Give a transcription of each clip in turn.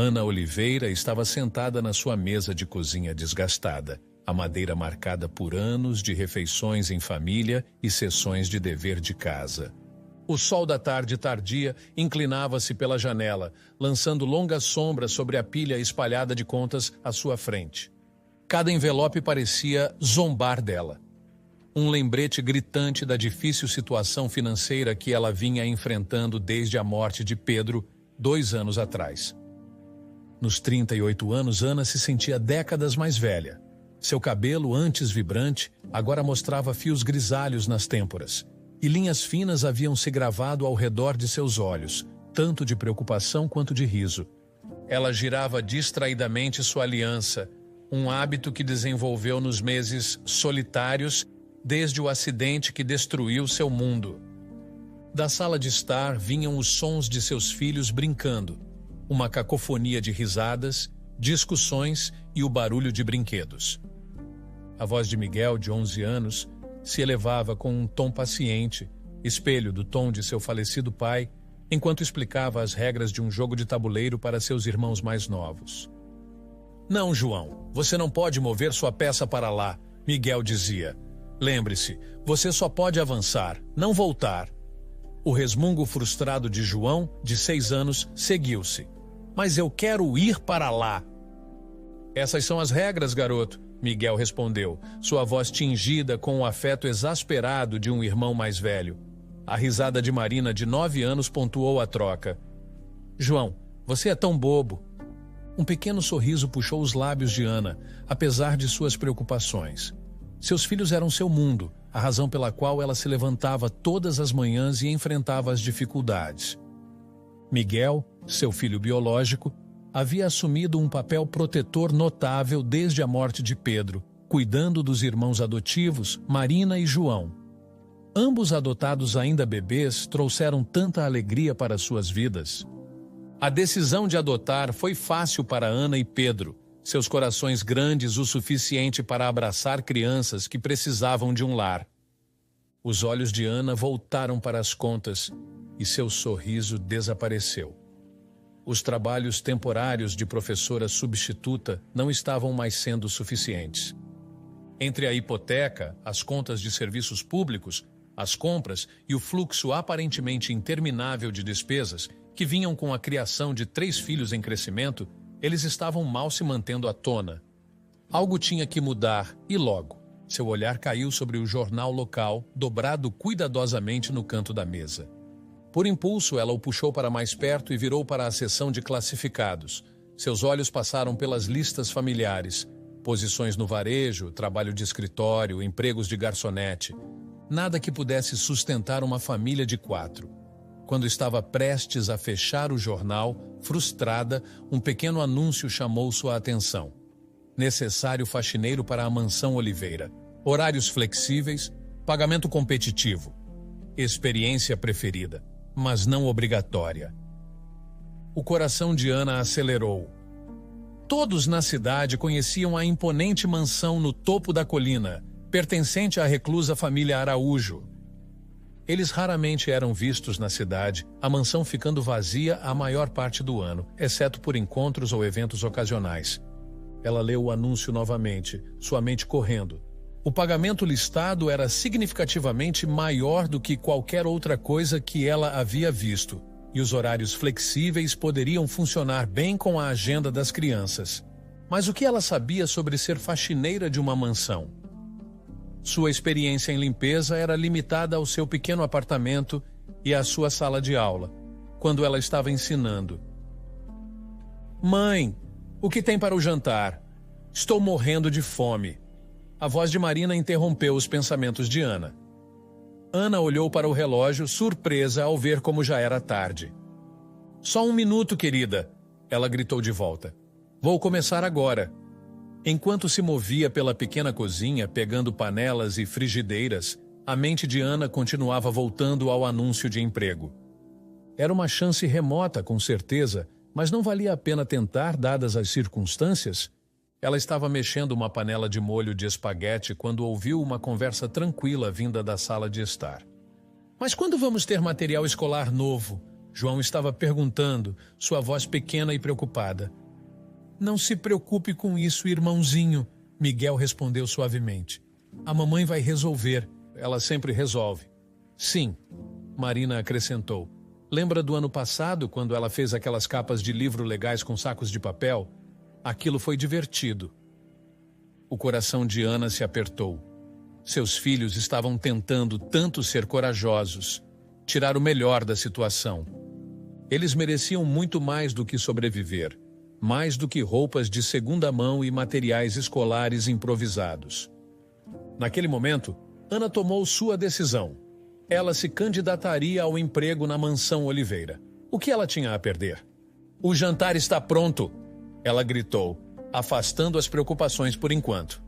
Ana Oliveira estava sentada na sua mesa de cozinha desgastada, a madeira marcada por anos de refeições em família e sessões de dever de casa. O sol da tarde tardia inclinava-se pela janela, lançando longas sombras sobre a pilha espalhada de contas à sua frente. Cada envelope parecia zombar dela. Um lembrete gritante da difícil situação financeira que ela vinha enfrentando desde a morte de Pedro, 2 anos atrás. Nos 38 anos, Ana se sentia décadas mais velha. Seu cabelo, antes vibrante, agora mostrava fios grisalhos nas têmporas, e linhas finas haviam se gravado ao redor de seus olhos, tanto de preocupação quanto de riso. Ela girava distraidamente sua aliança, um hábito que desenvolveu nos meses solitários desde o acidente que destruiu seu mundo. Da sala de estar vinham os sons de seus filhos brincando, uma cacofonia de risadas, discussões e o barulho de brinquedos. A voz de Miguel, de 11 anos, se elevava com um tom paciente, espelho do tom de seu falecido pai, enquanto explicava as regras de um jogo de tabuleiro para seus irmãos mais novos. "Não, João, você não pode mover sua peça para lá", Miguel dizia. "Lembre-se, você só pode avançar, não voltar." O resmungo frustrado de João, de 6 anos, seguiu-se. "Mas eu quero ir para lá." "Essas são as regras, garoto", Miguel respondeu, sua voz tingida com o afeto exasperado de um irmão mais velho. A risada de Marina, de 9 anos, pontuou a troca. "João, você é tão bobo." Um pequeno sorriso puxou os lábios de Ana, apesar de suas preocupações. Seus filhos eram seu mundo, a razão pela qual ela se levantava todas as manhãs e enfrentava as dificuldades. Miguel, seu filho biológico, havia assumido um papel protetor notável desde a morte de Pedro, cuidando dos irmãos adotivos, Marina e João. Ambos adotados ainda bebês trouxeram tanta alegria para suas vidas. A decisão de adotar foi fácil para Ana e Pedro, seus corações grandes o suficiente para abraçar crianças que precisavam de um lar. Os olhos de Ana voltaram para as contas e seu sorriso desapareceu. Os trabalhos temporários de professora substituta não estavam mais sendo suficientes. Entre a hipoteca, as contas de serviços públicos, as compras e o fluxo aparentemente interminável de despesas que vinham com a criação de 3 filhos em crescimento, eles estavam mal se mantendo à tona. Algo tinha que mudar, e logo. Seu olhar caiu sobre o jornal local, dobrado cuidadosamente no canto da mesa. Por impulso, ela o puxou para mais perto e virou para a seção de classificados. Seus olhos passaram pelas listas familiares, posições no varejo, trabalho de escritório, empregos de garçonete. Nada que pudesse sustentar uma família de 4. Quando estava prestes a fechar o jornal, frustrada, um pequeno anúncio chamou sua atenção. Necessário faxineiro para a mansão Oliveira. Horários flexíveis, pagamento competitivo. Experiência preferida, mas não obrigatória. O coração de Ana acelerou. Todos na cidade conheciam a imponente mansão no topo da colina, pertencente à reclusa família Araújo. Eles raramente eram vistos na cidade, a mansão ficando vazia a maior parte do ano, exceto por encontros ou eventos ocasionais. Ela leu o anúncio novamente, sua mente correndo. O pagamento listado era significativamente maior do que qualquer outra coisa que ela havia visto, e os horários flexíveis poderiam funcionar bem com a agenda das crianças. Mas o que ela sabia sobre ser faxineira de uma mansão? Sua experiência em limpeza era limitada ao seu pequeno apartamento e à sua sala de aula, quando ela estava ensinando. "Mãe, o que tem para o jantar? Estou morrendo de fome." A voz de Marina interrompeu os pensamentos de Ana. Ana olhou para o relógio, surpresa ao ver como já era tarde. "Só 1 minuto, querida," ela gritou de volta. "Vou começar agora." Enquanto se movia pela pequena cozinha, pegando panelas e frigideiras, a mente de Ana continuava voltando ao anúncio de emprego. Era uma chance remota, com certeza, mas não valia a pena tentar, dadas as circunstâncias? Ela estava mexendo uma panela de molho de espaguete quando ouviu uma conversa tranquila vinda da sala de estar. "Mas quando vamos ter material escolar novo?" João estava perguntando, sua voz pequena e preocupada. Não se preocupe com isso, irmãozinho, Miguel respondeu suavemente. A mamãe vai resolver. Ela sempre resolve. Sim, Marina acrescentou. Lembra do ano passado, quando ela fez aquelas capas de livro legais com sacos de papel? Aquilo foi divertido. O coração de Ana se apertou. Seus filhos estavam tentando tanto ser corajosos, tirar o melhor da situação. Eles mereciam muito mais do que sobreviver, mais do que roupas de segunda mão e materiais escolares improvisados. Naquele momento, Ana tomou sua decisão. Ela se candidataria ao emprego na mansão Oliveira. O que ela tinha a perder? O jantar está pronto, ela gritou, afastando as preocupações por enquanto.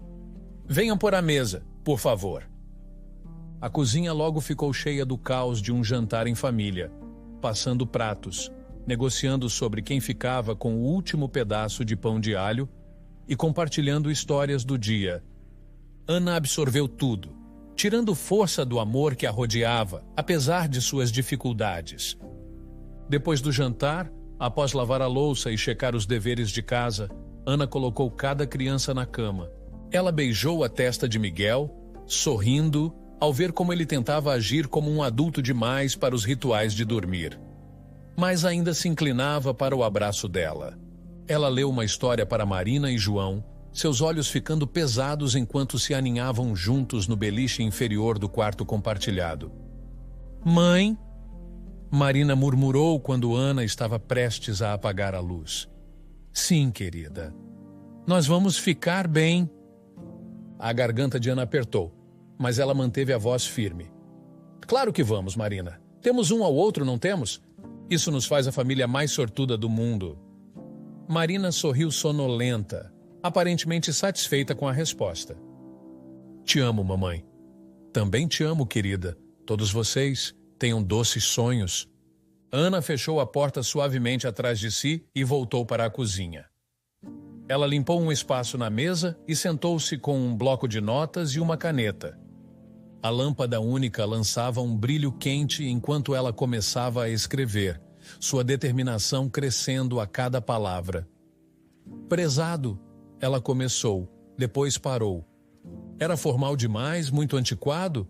Venham pôr a mesa, por favor. A cozinha logo ficou cheia do caos de um jantar em família, passando pratos, negociando sobre quem ficava com o último pedaço de pão de alho e compartilhando histórias do dia. Ana absorveu tudo, tirando força do amor que a rodeava, apesar de suas dificuldades. Depois do jantar, após lavar a louça e checar os deveres de casa, Ana colocou cada criança na cama. Ela beijou a testa de Miguel, sorrindo, ao ver como ele tentava agir como um adulto demais para os rituais de dormir. Mas ainda se inclinava para o abraço dela. Ela leu uma história para Marina e João, seus olhos ficando pesados enquanto se aninhavam juntos no beliche inferior do quarto compartilhado. Mãe, Marina murmurou quando Ana estava prestes a apagar a luz. Sim, querida. Nós vamos ficar bem. A garganta de Ana apertou, mas ela manteve a voz firme. Claro que vamos, Marina. Temos um ao outro, não temos? Isso nos faz a família mais sortuda do mundo. Marina sorriu sonolenta, aparentemente satisfeita com a resposta. Te amo, mamãe. Também te amo, querida. Todos vocês tenham doces sonhos. Ana fechou a porta suavemente atrás de si e voltou para a cozinha. Ela limpou um espaço na mesa e sentou-se com um bloco de notas e uma caneta. A lâmpada única lançava um brilho quente enquanto ela começava a escrever, sua determinação crescendo a cada palavra. Prezado, ela começou, depois parou. Era formal demais, muito antiquado?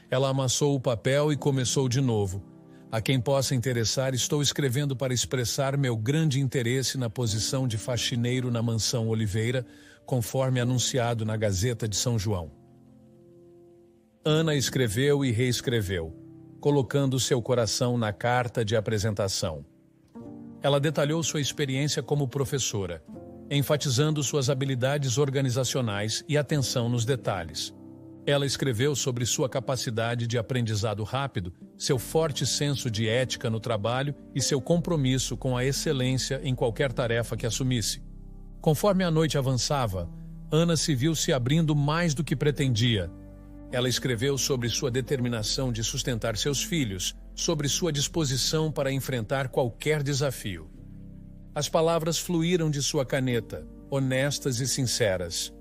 Ela amassou o papel e começou de novo. A quem possa interessar, estou escrevendo para expressar meu grande interesse na posição de faxineiro na mansão Oliveira, conforme anunciado na Gazeta de São João. Ana escreveu e reescreveu, colocando seu coração na carta de apresentação. Ela detalhou sua experiência como professora, enfatizando suas habilidades organizacionais e atenção nos detalhes. Ela escreveu sobre sua capacidade de aprendizado rápido, seu forte senso de ética no trabalho e seu compromisso com a excelência em qualquer tarefa que assumisse. Conforme a noite avançava, Ana se viu se abrindo mais do que pretendia. Ela escreveu sobre sua determinação de sustentar seus filhos, sobre sua disposição para enfrentar qualquer desafio. As palavras fluíram de sua caneta, honestas e sinceras.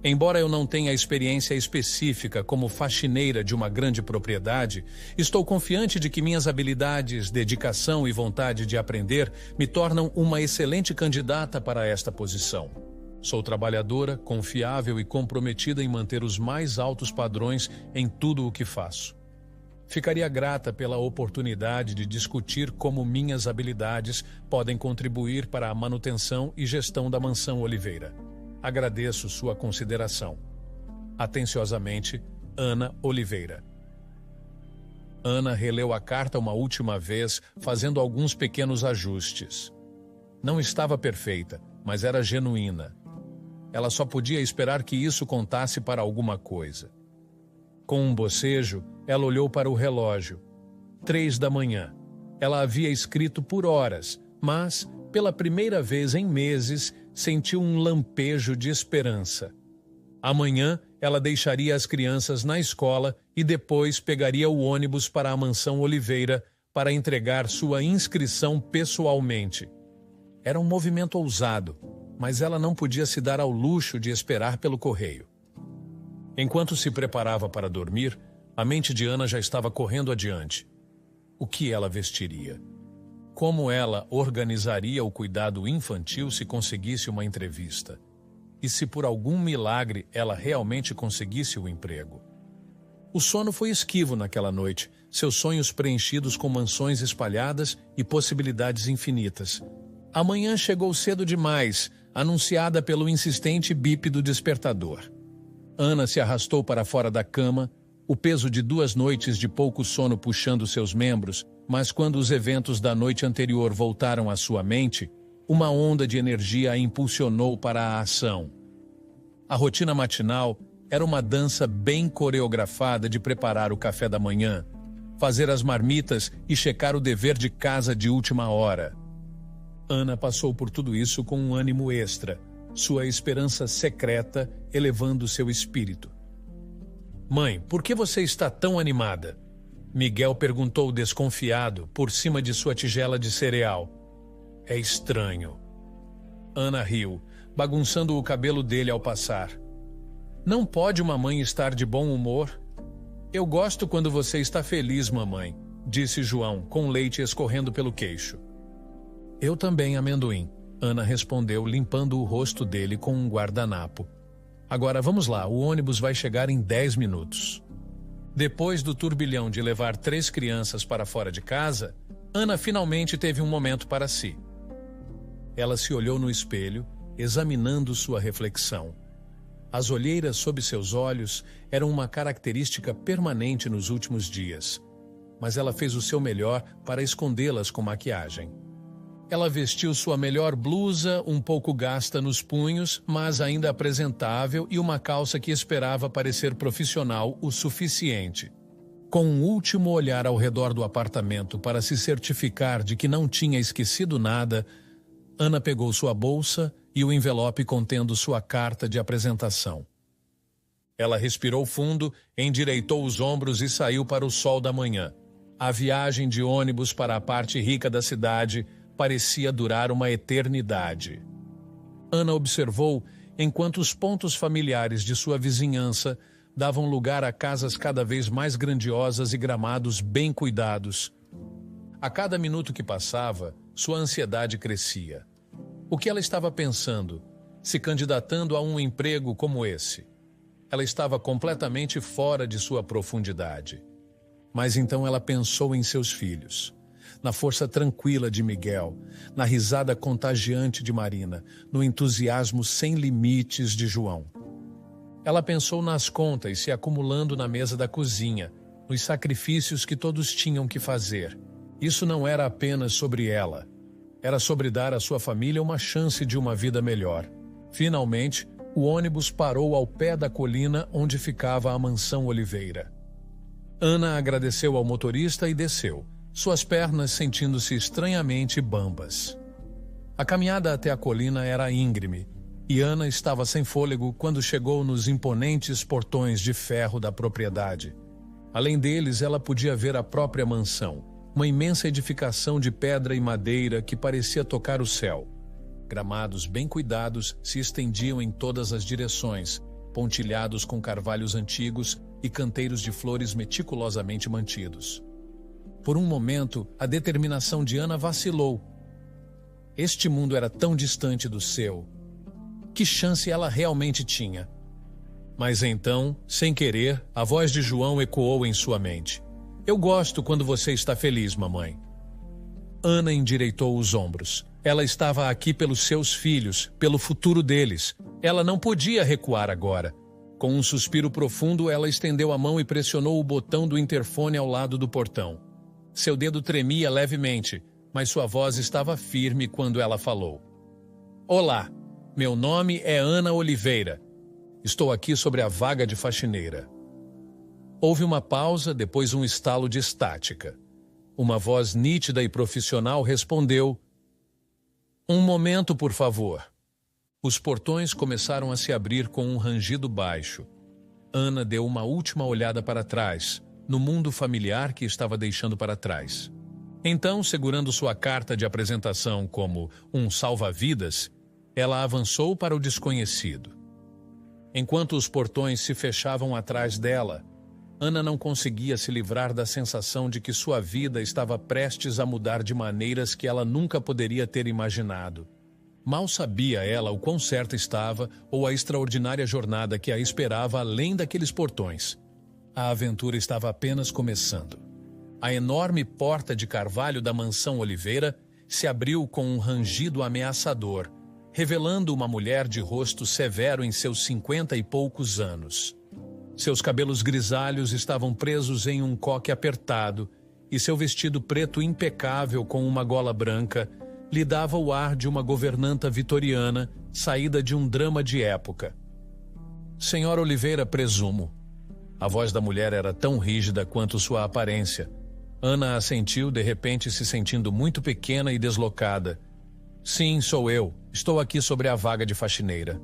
Embora eu não tenha experiência específica como faxineira de uma grande propriedade, estou confiante de que minhas habilidades, dedicação e vontade de aprender me tornam uma excelente candidata para esta posição. Sou trabalhadora, confiável e comprometida em manter os mais altos padrões em tudo o que faço. Ficaria grata pela oportunidade de discutir como minhas habilidades podem contribuir para a manutenção e gestão da mansão Oliveira. Agradeço sua consideração. Atenciosamente, Ana Oliveira. Ana releu a carta uma última vez, fazendo alguns pequenos ajustes. Não estava perfeita, mas era genuína. Ela só podia esperar que isso contasse para alguma coisa. Com um bocejo, ela olhou para o relógio. 3 da manhã. Ela havia escrito por horas, mas, pela primeira vez em meses, sentiu um lampejo de esperança. Amanhã, ela deixaria as crianças na escola e depois pegaria o ônibus para a mansão Oliveira para entregar sua inscrição pessoalmente. Era um movimento ousado, mas ela não podia se dar ao luxo de esperar pelo correio. Enquanto se preparava para dormir, a mente de Ana já estava correndo adiante. O que ela vestiria? como ela organizaria o cuidado infantil se conseguisse uma entrevista. E se por algum milagre ela realmente conseguisse o emprego. O sono foi esquivo naquela noite, seus sonhos preenchidos com mansões espalhadas e possibilidades infinitas. A manhã chegou cedo demais, anunciada pelo insistente bip do despertador. Ana se arrastou para fora da cama, o peso de 2 noites de pouco sono puxando seus membros, mas quando os eventos da noite anterior voltaram à sua mente, uma onda de energia a impulsionou para a ação. A rotina matinal era uma dança bem coreografada de preparar o café da manhã, fazer as marmitas e checar o dever de casa de última hora. Ana passou por tudo isso com um ânimo extra, sua esperança secreta elevando seu espírito. "Mãe, por que você está tão animada?" Miguel perguntou desconfiado, por cima de sua tigela de cereal. "É estranho." Ana riu, bagunçando o cabelo dele ao passar. "Não pode uma mãe estar de bom humor?" "Eu gosto quando você está feliz, mamãe", disse João, com leite escorrendo pelo queixo. "Eu também, amendoim", Ana respondeu, limpando o rosto dele com um guardanapo. "Agora vamos lá, o ônibus vai chegar em 10 minutos." Depois do turbilhão de levar 3 crianças para fora de casa, Ana finalmente teve um momento para si. Ela se olhou no espelho, examinando sua reflexão. As olheiras sob seus olhos eram uma característica permanente nos últimos dias, mas ela fez o seu melhor para escondê-las com maquiagem. Ela vestiu sua melhor blusa, um pouco gasta nos punhos, mas ainda apresentável, e uma calça que esperava parecer profissional o suficiente. Com um último olhar ao redor do apartamento para se certificar de que não tinha esquecido nada, Ana pegou sua bolsa e o envelope contendo sua carta de apresentação. Ela respirou fundo, endireitou os ombros e saiu para o sol da manhã. A viagem de ônibus para a parte rica da cidade parecia durar uma eternidade. Ana observou enquanto os pontos familiares de sua vizinhança davam lugar a casas cada vez mais grandiosas e gramados bem cuidados. A cada minuto que passava, sua ansiedade crescia. O que ela estava pensando, se candidatando a um emprego como esse? Ela estava completamente fora de sua profundidade. Mas então ela pensou em seus filhos, na força tranquila de Miguel, na risada contagiante de Marina, no entusiasmo sem limites de João. Ela pensou nas contas se acumulando na mesa da cozinha, nos sacrifícios que todos tinham que fazer. Isso não era apenas sobre ela. Era sobre dar à sua família uma chance de uma vida melhor. Finalmente, o ônibus parou ao pé da colina onde ficava a mansão Oliveira. Ana agradeceu ao motorista e desceu, suas pernas sentindo-se estranhamente bambas. A caminhada até a colina era íngreme, e Ana estava sem fôlego quando chegou nos imponentes portões de ferro da propriedade. Além deles, ela podia ver a própria mansão, uma imensa edificação de pedra e madeira que parecia tocar o céu. Gramados bem cuidados se estendiam em todas as direções, pontilhados com carvalhos antigos e canteiros de flores meticulosamente mantidos. Por um momento, a determinação de Ana vacilou. Este mundo era tão distante do seu. Que chance ela realmente tinha? Mas então, sem querer, a voz de João ecoou em sua mente. "Eu gosto quando você está feliz, mamãe." Ana endireitou os ombros. Ela estava aqui pelos seus filhos, pelo futuro deles. Ela não podia recuar agora. Com um suspiro profundo, ela estendeu a mão e pressionou o botão do interfone ao lado do portão. Seu dedo tremia levemente, mas sua voz estava firme quando ela falou. "Olá, meu nome é Ana Oliveira. Estou aqui sobre a vaga de faxineira." Houve uma pausa, depois um estalo de estática. Uma voz nítida e profissional respondeu: "Um momento, por favor." Os portões começaram a se abrir com um rangido baixo. Ana deu uma última olhada para trás, no mundo familiar que estava deixando para trás. Então, segurando sua carta de apresentação como um salva-vidas, ela avançou para o desconhecido. Enquanto os portões se fechavam atrás dela, Ana não conseguia se livrar da sensação de que sua vida estava prestes a mudar de maneiras que ela nunca poderia ter imaginado. Mal sabia ela o quão certa estava ou a extraordinária jornada que a esperava além daqueles portões. A aventura estava apenas começando. A enorme porta de carvalho da mansão Oliveira se abriu com um rangido ameaçador, revelando uma mulher de rosto severo em seus 50 e poucos anos. Seus cabelos grisalhos estavam presos em um coque apertado e seu vestido preto impecável com uma gola branca lhe dava o ar de uma governanta vitoriana saída de um drama de época. Senhora Oliveira, presumo. A voz da mulher era tão rígida quanto sua aparência. Ana assentiu, de repente se sentindo muito pequena e deslocada. Sim, sou eu. Estou aqui sobre a vaga de faxineira.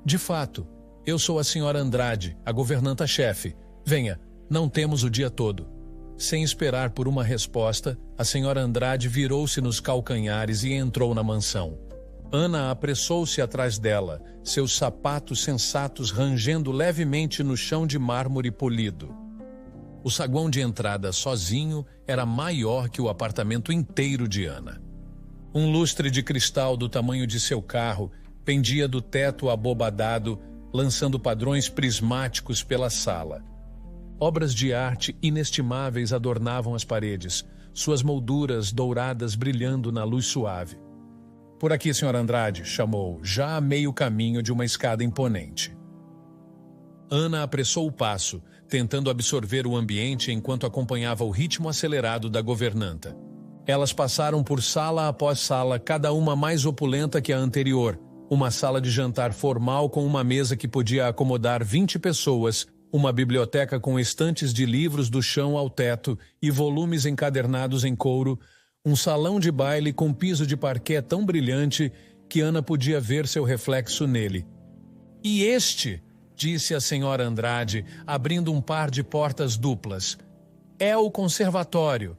De fato, eu sou a senhora Andrade, a governanta-chefe. Venha, não temos o dia todo. Sem esperar por uma resposta, a senhora Andrade virou-se nos calcanhares e entrou na mansão. Ana apressou-se atrás dela, seus sapatos sensatos rangendo levemente no chão de mármore polido. O saguão de entrada sozinho era maior que o apartamento inteiro de Ana. Um lustre de cristal do tamanho de seu carro pendia do teto abobadado, lançando padrões prismáticos pela sala. Obras de arte inestimáveis adornavam as paredes, suas molduras douradas brilhando na luz suave. Por aqui, senhora Andrade, chamou, já a meio caminho de uma escada imponente. Ana apressou o passo, tentando absorver o ambiente enquanto acompanhava o ritmo acelerado da governanta. Elas passaram por sala após sala, cada uma mais opulenta que a anterior. Uma sala de jantar formal com uma mesa que podia acomodar 20 pessoas, uma biblioteca com estantes de livros do chão ao teto e volumes encadernados em couro, um salão de baile com piso de parquet tão brilhante que Ana podia ver seu reflexo nele. E este, disse a senhora Andrade, abrindo um par de portas duplas, é o conservatório.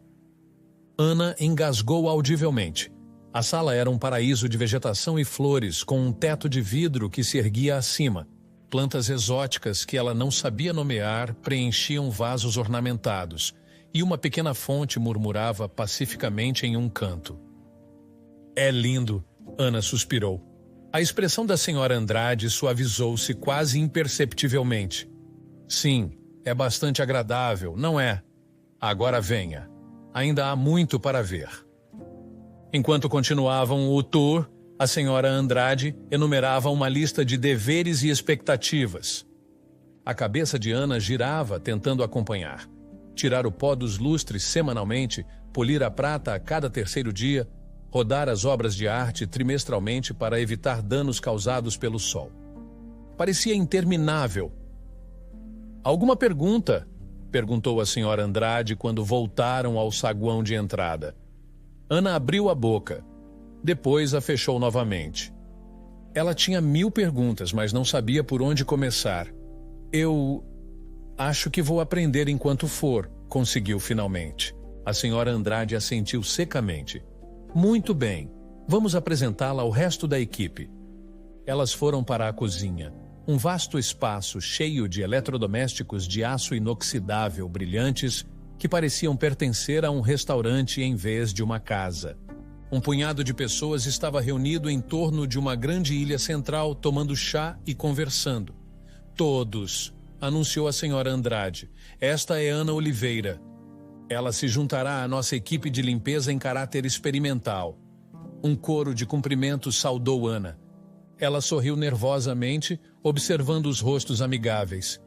Ana engasgou audivelmente. A sala era um paraíso de vegetação e flores, com um teto de vidro que se erguia acima. Plantas exóticas que ela não sabia nomear preenchiam vasos ornamentados, e uma pequena fonte murmurava pacificamente em um canto. É lindo, Ana suspirou. A expressão da senhora Andrade suavizou-se quase imperceptivelmente. Sim, é bastante agradável, não é? Agora venha. Ainda há muito para ver. Enquanto continuavam o tour, a senhora Andrade enumerava uma lista de deveres e expectativas. A cabeça de Ana girava, tentando acompanhar. Tirar o pó dos lustres semanalmente, polir a prata a cada terceiro dia, rodar as obras de arte trimestralmente para evitar danos causados pelo sol. Parecia interminável. Alguma pergunta? Perguntou a senhora Andrade quando voltaram ao saguão de entrada. Ana abriu a boca. Depois a fechou novamente. Ela tinha 1000 perguntas, mas não sabia por onde começar. Eu acho que vou aprender enquanto for, conseguiu finalmente. A senhora Andrade assentiu secamente. Muito bem, vamos apresentá-la ao resto da equipe. Elas foram para a cozinha. Um vasto espaço cheio de eletrodomésticos de aço inoxidável brilhantes que pareciam pertencer a um restaurante em vez de uma casa. Um punhado de pessoas estava reunido em torno de uma grande ilha central, tomando chá e conversando. Todos, anunciou a senhora Andrade. Esta é Ana Oliveira. Ela se juntará à nossa equipe de limpeza em caráter experimental. Um coro de cumprimentos saudou Ana. Ela sorriu nervosamente, observando os rostos amigáveis.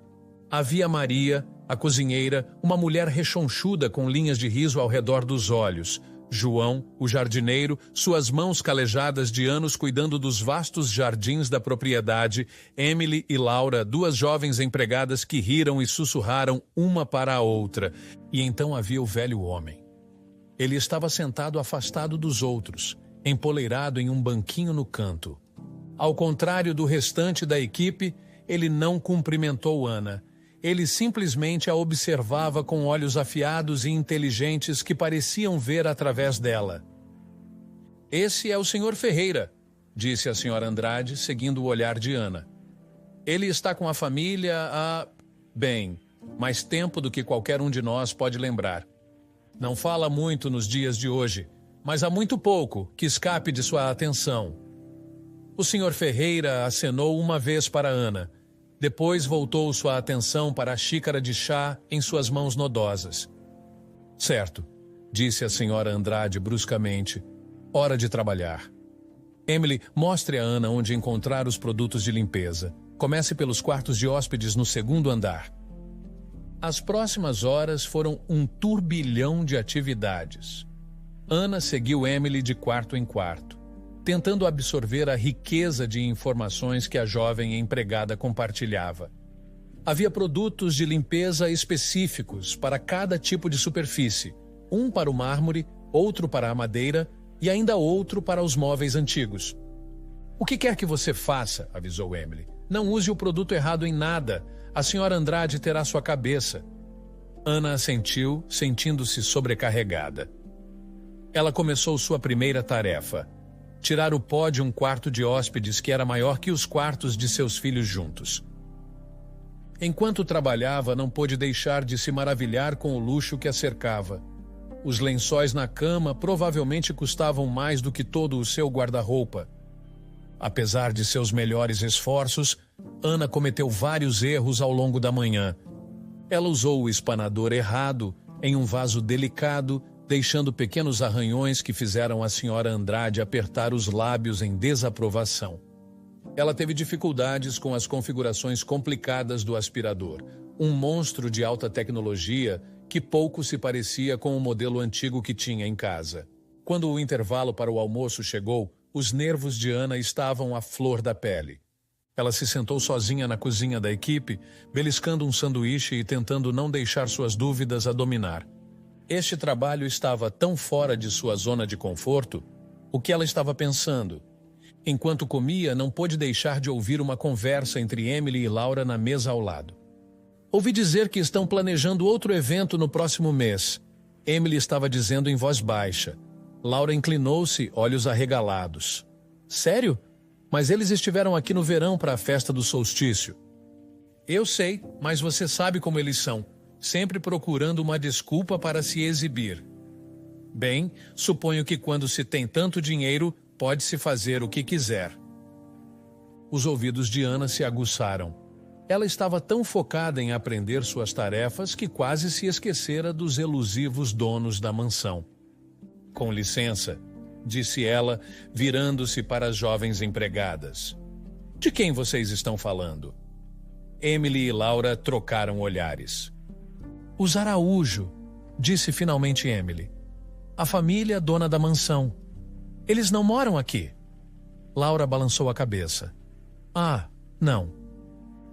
Havia Maria, a cozinheira, uma mulher rechonchuda com linhas de riso ao redor dos olhos. João, o jardineiro, suas mãos calejadas de anos cuidando dos vastos jardins da propriedade. Emily e Laura, duas jovens empregadas que riram e sussurraram uma para a outra. E então havia o velho homem. Ele estava sentado afastado dos outros, empoleirado em um banquinho no canto. Ao contrário do restante da equipe, ele não cumprimentou Ana. Ele simplesmente a observava com olhos afiados e inteligentes que pareciam ver através dela. Esse é o Sr. Ferreira, disse a senhora Andrade, seguindo o olhar de Ana. Ele está com a família Bem, mais tempo do que qualquer um de nós pode lembrar. Não fala muito nos dias de hoje, mas há muito pouco que escape de sua atenção. O Sr. Ferreira acenou uma vez para Ana. Depois voltou sua atenção para a xícara de chá em suas mãos nodosas. Certo, disse a Sra. Andrade bruscamente. Hora de trabalhar. Emily, mostre a Ana onde encontrar os produtos de limpeza. Comece pelos quartos de hóspedes no segundo andar. As próximas horas foram um turbilhão de atividades. Ana seguiu Emily de quarto em quarto, tentando absorver a riqueza de informações que a jovem empregada compartilhava. Havia produtos de limpeza específicos para cada tipo de superfície, um para o mármore, outro para a madeira e ainda outro para os móveis antigos. O que quer que você faça, avisou Emily, não use o produto errado em nada. A Sra. Andrade terá sua cabeça. Ana assentiu, sentindo-se sobrecarregada. Ela começou sua primeira tarefa: tirar o pó de um quarto de hóspedes que era maior que os quartos de seus filhos juntos. Enquanto trabalhava, não pôde deixar de se maravilhar com o luxo que a cercava. Os lençóis na cama provavelmente custavam mais do que todo o seu guarda-roupa. Apesar de seus melhores esforços, Ana cometeu vários erros ao longo da manhã. Ela usou o espanador errado em um vaso delicado, deixando pequenos arranhões que fizeram a Sra. Andrade apertar os lábios em desaprovação. Ela teve dificuldades com as configurações complicadas do aspirador, um monstro de alta tecnologia que pouco se parecia com o modelo antigo que tinha em casa. Quando o intervalo para o almoço chegou, os nervos de Ana estavam à flor da pele. Ela se sentou sozinha na cozinha da equipe, beliscando um sanduíche e tentando não deixar suas dúvidas a dominar. Este trabalho estava tão fora de sua zona de conforto. O que ela estava pensando? Enquanto comia, não pôde deixar de ouvir uma conversa entre Emily e Laura na mesa ao lado. Ouvi dizer que estão planejando outro evento no próximo mês. Emily estava dizendo em voz baixa. Laura inclinou-se, olhos arregalados. Sério? Mas eles estiveram aqui no verão para a festa do solstício. Eu sei, mas você sabe como eles são, sempre procurando uma desculpa para se exibir. Bem, suponho que quando se tem tanto dinheiro, pode-se fazer o que quiser. Os ouvidos de Ana se aguçaram. Ela estava tão focada em aprender suas tarefas que quase se esquecera dos elusivos donos da mansão. Com licença, disse ela, virando-se para as jovens empregadas. De quem vocês estão falando? Emily e Laura trocaram olhares. Os Araújo, disse finalmente Emily. A família dona da mansão. Eles não moram aqui. Laura balançou a cabeça. Ah, não.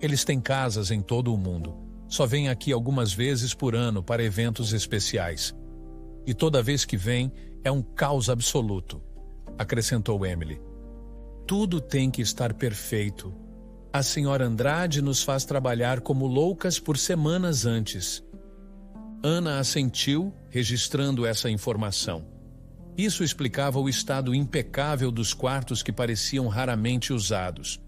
Eles têm casas em todo o mundo. Só vêm aqui algumas vezes por ano para eventos especiais. E toda vez que vêm, é um caos absoluto, acrescentou Emily. Tudo tem que estar perfeito. A Sra. Andrade nos faz trabalhar como loucas por semanas antes. Ana assentiu, registrando essa informação. Isso explicava o estado impecável dos quartos que pareciam raramente usados.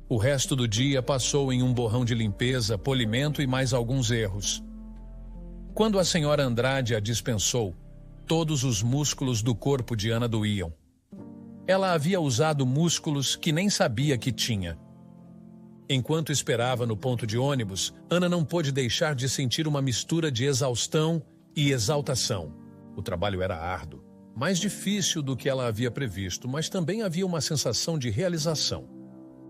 O resto do dia passou em um borrão de limpeza, polimento e mais alguns erros. Quando a Sra. Andrade a dispensou, todos os músculos do corpo de Ana doíam. Ela havia usado músculos que nem sabia que tinha. Enquanto esperava no ponto de ônibus, Ana não pôde deixar de sentir uma mistura de exaustão e exaltação. O trabalho era árduo, mais difícil do que ela havia previsto, mas também havia uma sensação de realização.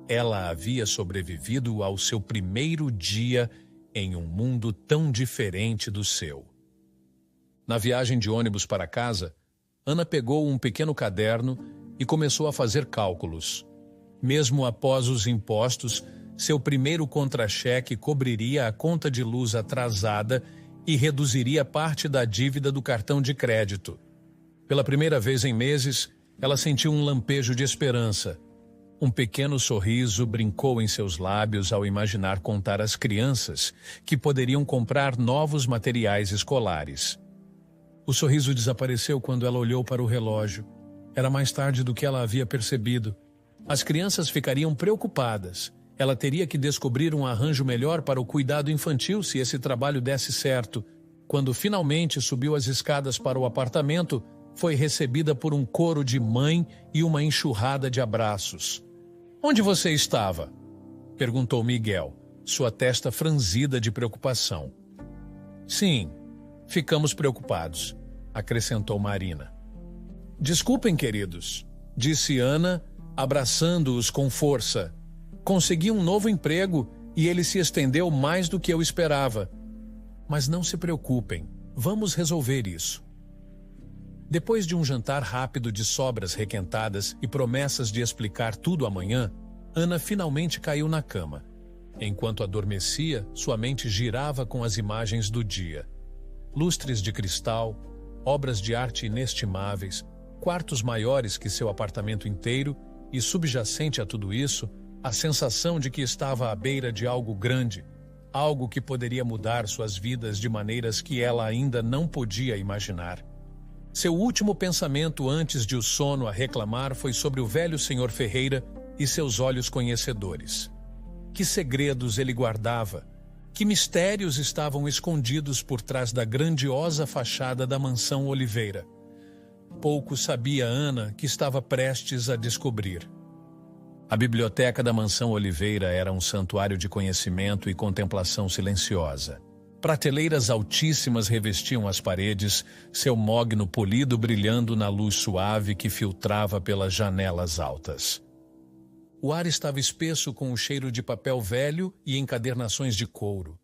Ela havia sobrevivido ao seu primeiro dia em um mundo tão diferente do seu. Na viagem de ônibus para casa, Ana pegou um pequeno caderno e começou a fazer cálculos. Mesmo após os impostos, seu primeiro contra-cheque cobriria a conta de luz atrasada e reduziria parte da dívida do cartão de crédito. Pela primeira vez em meses, ela sentiu um lampejo de esperança. Um pequeno sorriso brincou em seus lábios ao imaginar contar às crianças que poderiam comprar novos materiais escolares. O sorriso desapareceu quando ela olhou para o relógio. Era mais tarde do que ela havia percebido. As crianças ficariam preocupadas Ela teria que descobrir um arranjo melhor para o cuidado infantil se esse trabalho desse certo. Quando finalmente subiu as escadas para o apartamento, foi recebida por um coro de mãe e uma enxurrada de abraços. "Onde você estava?" perguntou Miguel, sua testa franzida de preocupação. "Sim, ficamos preocupados", acrescentou Marina. "Desculpem, queridos", disse Ana, abraçando-os com força. "Consegui um novo emprego e ele se estendeu mais do que eu esperava. Mas não se preocupem, vamos resolver isso." Depois de um jantar rápido de sobras requentadas e promessas de explicar tudo amanhã, Ana finalmente caiu na cama. Enquanto adormecia, sua mente girava com as imagens do dia. Lustres de cristal, obras de arte inestimáveis, quartos maiores que seu apartamento inteiro e, subjacente a tudo isso, a sensação de que estava à beira de algo grande, algo que poderia mudar suas vidas de maneiras que ela ainda não podia imaginar. Seu último pensamento antes de o sono a reclamar foi sobre o velho senhor Ferreira e seus olhos conhecedores. Que segredos ele guardava? Que mistérios estavam escondidos por trás da grandiosa fachada da mansão Oliveira? Pouco sabia Ana que estava prestes a descobrir. A biblioteca da mansão Oliveira era um santuário de conhecimento e contemplação silenciosa. Prateleiras altíssimas revestiam as paredes, seu mogno polido brilhando na luz suave que filtrava pelas janelas altas. O ar estava espesso com o cheiro de papel velho e encadernações de couro,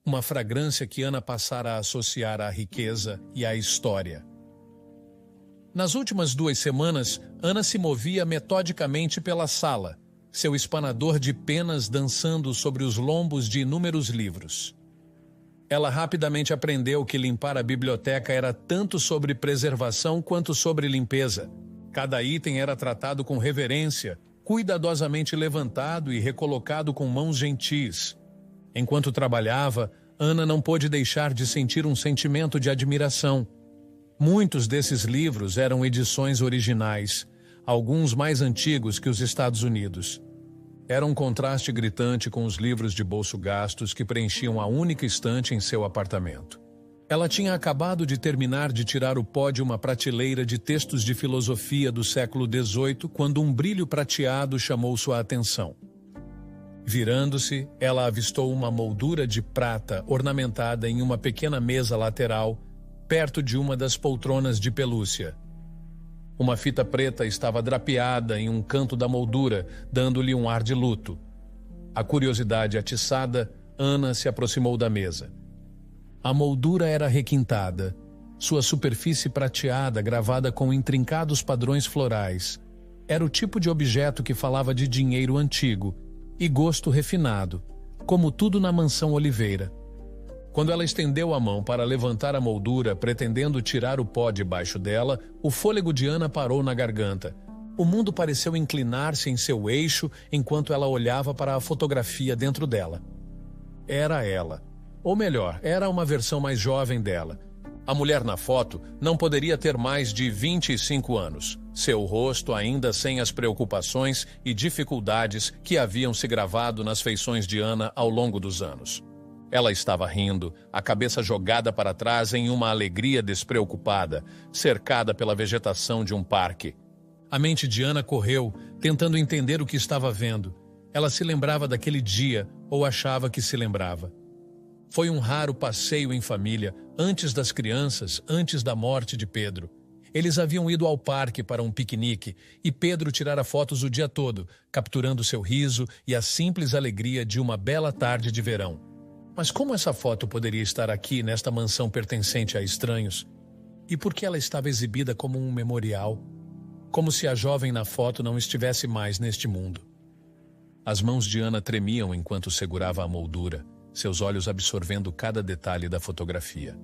uma fragrância que Ana passara a associar à riqueza e à história. Nas últimas 2 semanas, Ana se movia metodicamente pela sala, seu espanador de penas dançando sobre os lombos de inúmeros livros. Ela rapidamente aprendeu que limpar a biblioteca era tanto sobre preservação quanto sobre limpeza. Cada item era tratado com reverência, cuidadosamente levantado e recolocado com mãos gentis. Enquanto trabalhava, Ana não pôde deixar de sentir um sentimento de admiração. Muitos desses livros eram edições originais, alguns mais antigos que os Estados Unidos. Era um contraste gritante com os livros de bolso gastos que preenchiam a única estante em seu apartamento. Ela tinha acabado de terminar de tirar o pó de uma prateleira de textos de filosofia do século XVIII quando um brilho prateado chamou sua atenção. Virando-se, ela avistou uma moldura de prata ornamentada em uma pequena mesa lateral, perto de uma das poltronas de pelúcia. Uma fita preta estava drapeada em um canto da moldura, dando-lhe um ar de luto. A curiosidade atiçada, Ana se aproximou da mesa. A moldura era requintada, sua superfície prateada gravada com intrincados padrões florais. Era o tipo de objeto que falava de dinheiro antigo e gosto refinado, como tudo na mansão Oliveira. Quando ela estendeu a mão para levantar a moldura, pretendendo tirar o pó debaixo dela, o fôlego de Ana parou na garganta. O mundo pareceu inclinar-se em seu eixo enquanto ela olhava para a fotografia dentro dela. Era ela. Ou melhor, era uma versão mais jovem dela. A mulher na foto não poderia ter mais de 25 anos. Seu rosto ainda sem as preocupações e dificuldades que haviam se gravado nas feições de Ana ao longo dos anos. Ela estava rindo, a cabeça jogada para trás em uma alegria despreocupada, cercada pela vegetação de um parque. A mente de Ana correu, tentando entender o que estava vendo. Ela se lembrava daquele dia, ou achava que se lembrava. Foi um raro passeio em família, antes das crianças, antes da morte de Pedro. Eles haviam ido ao parque para um piquenique e Pedro tirara fotos o dia todo, capturando seu riso e a simples alegria de uma bela tarde de verão. Mas como essa foto poderia estar aqui, nesta mansão pertencente a estranhos? E por que ela estava exibida como um memorial? Como se a jovem na foto não estivesse mais neste mundo. As mãos de Ana tremiam enquanto segurava a moldura, seus olhos absorvendo cada detalhe da fotografia.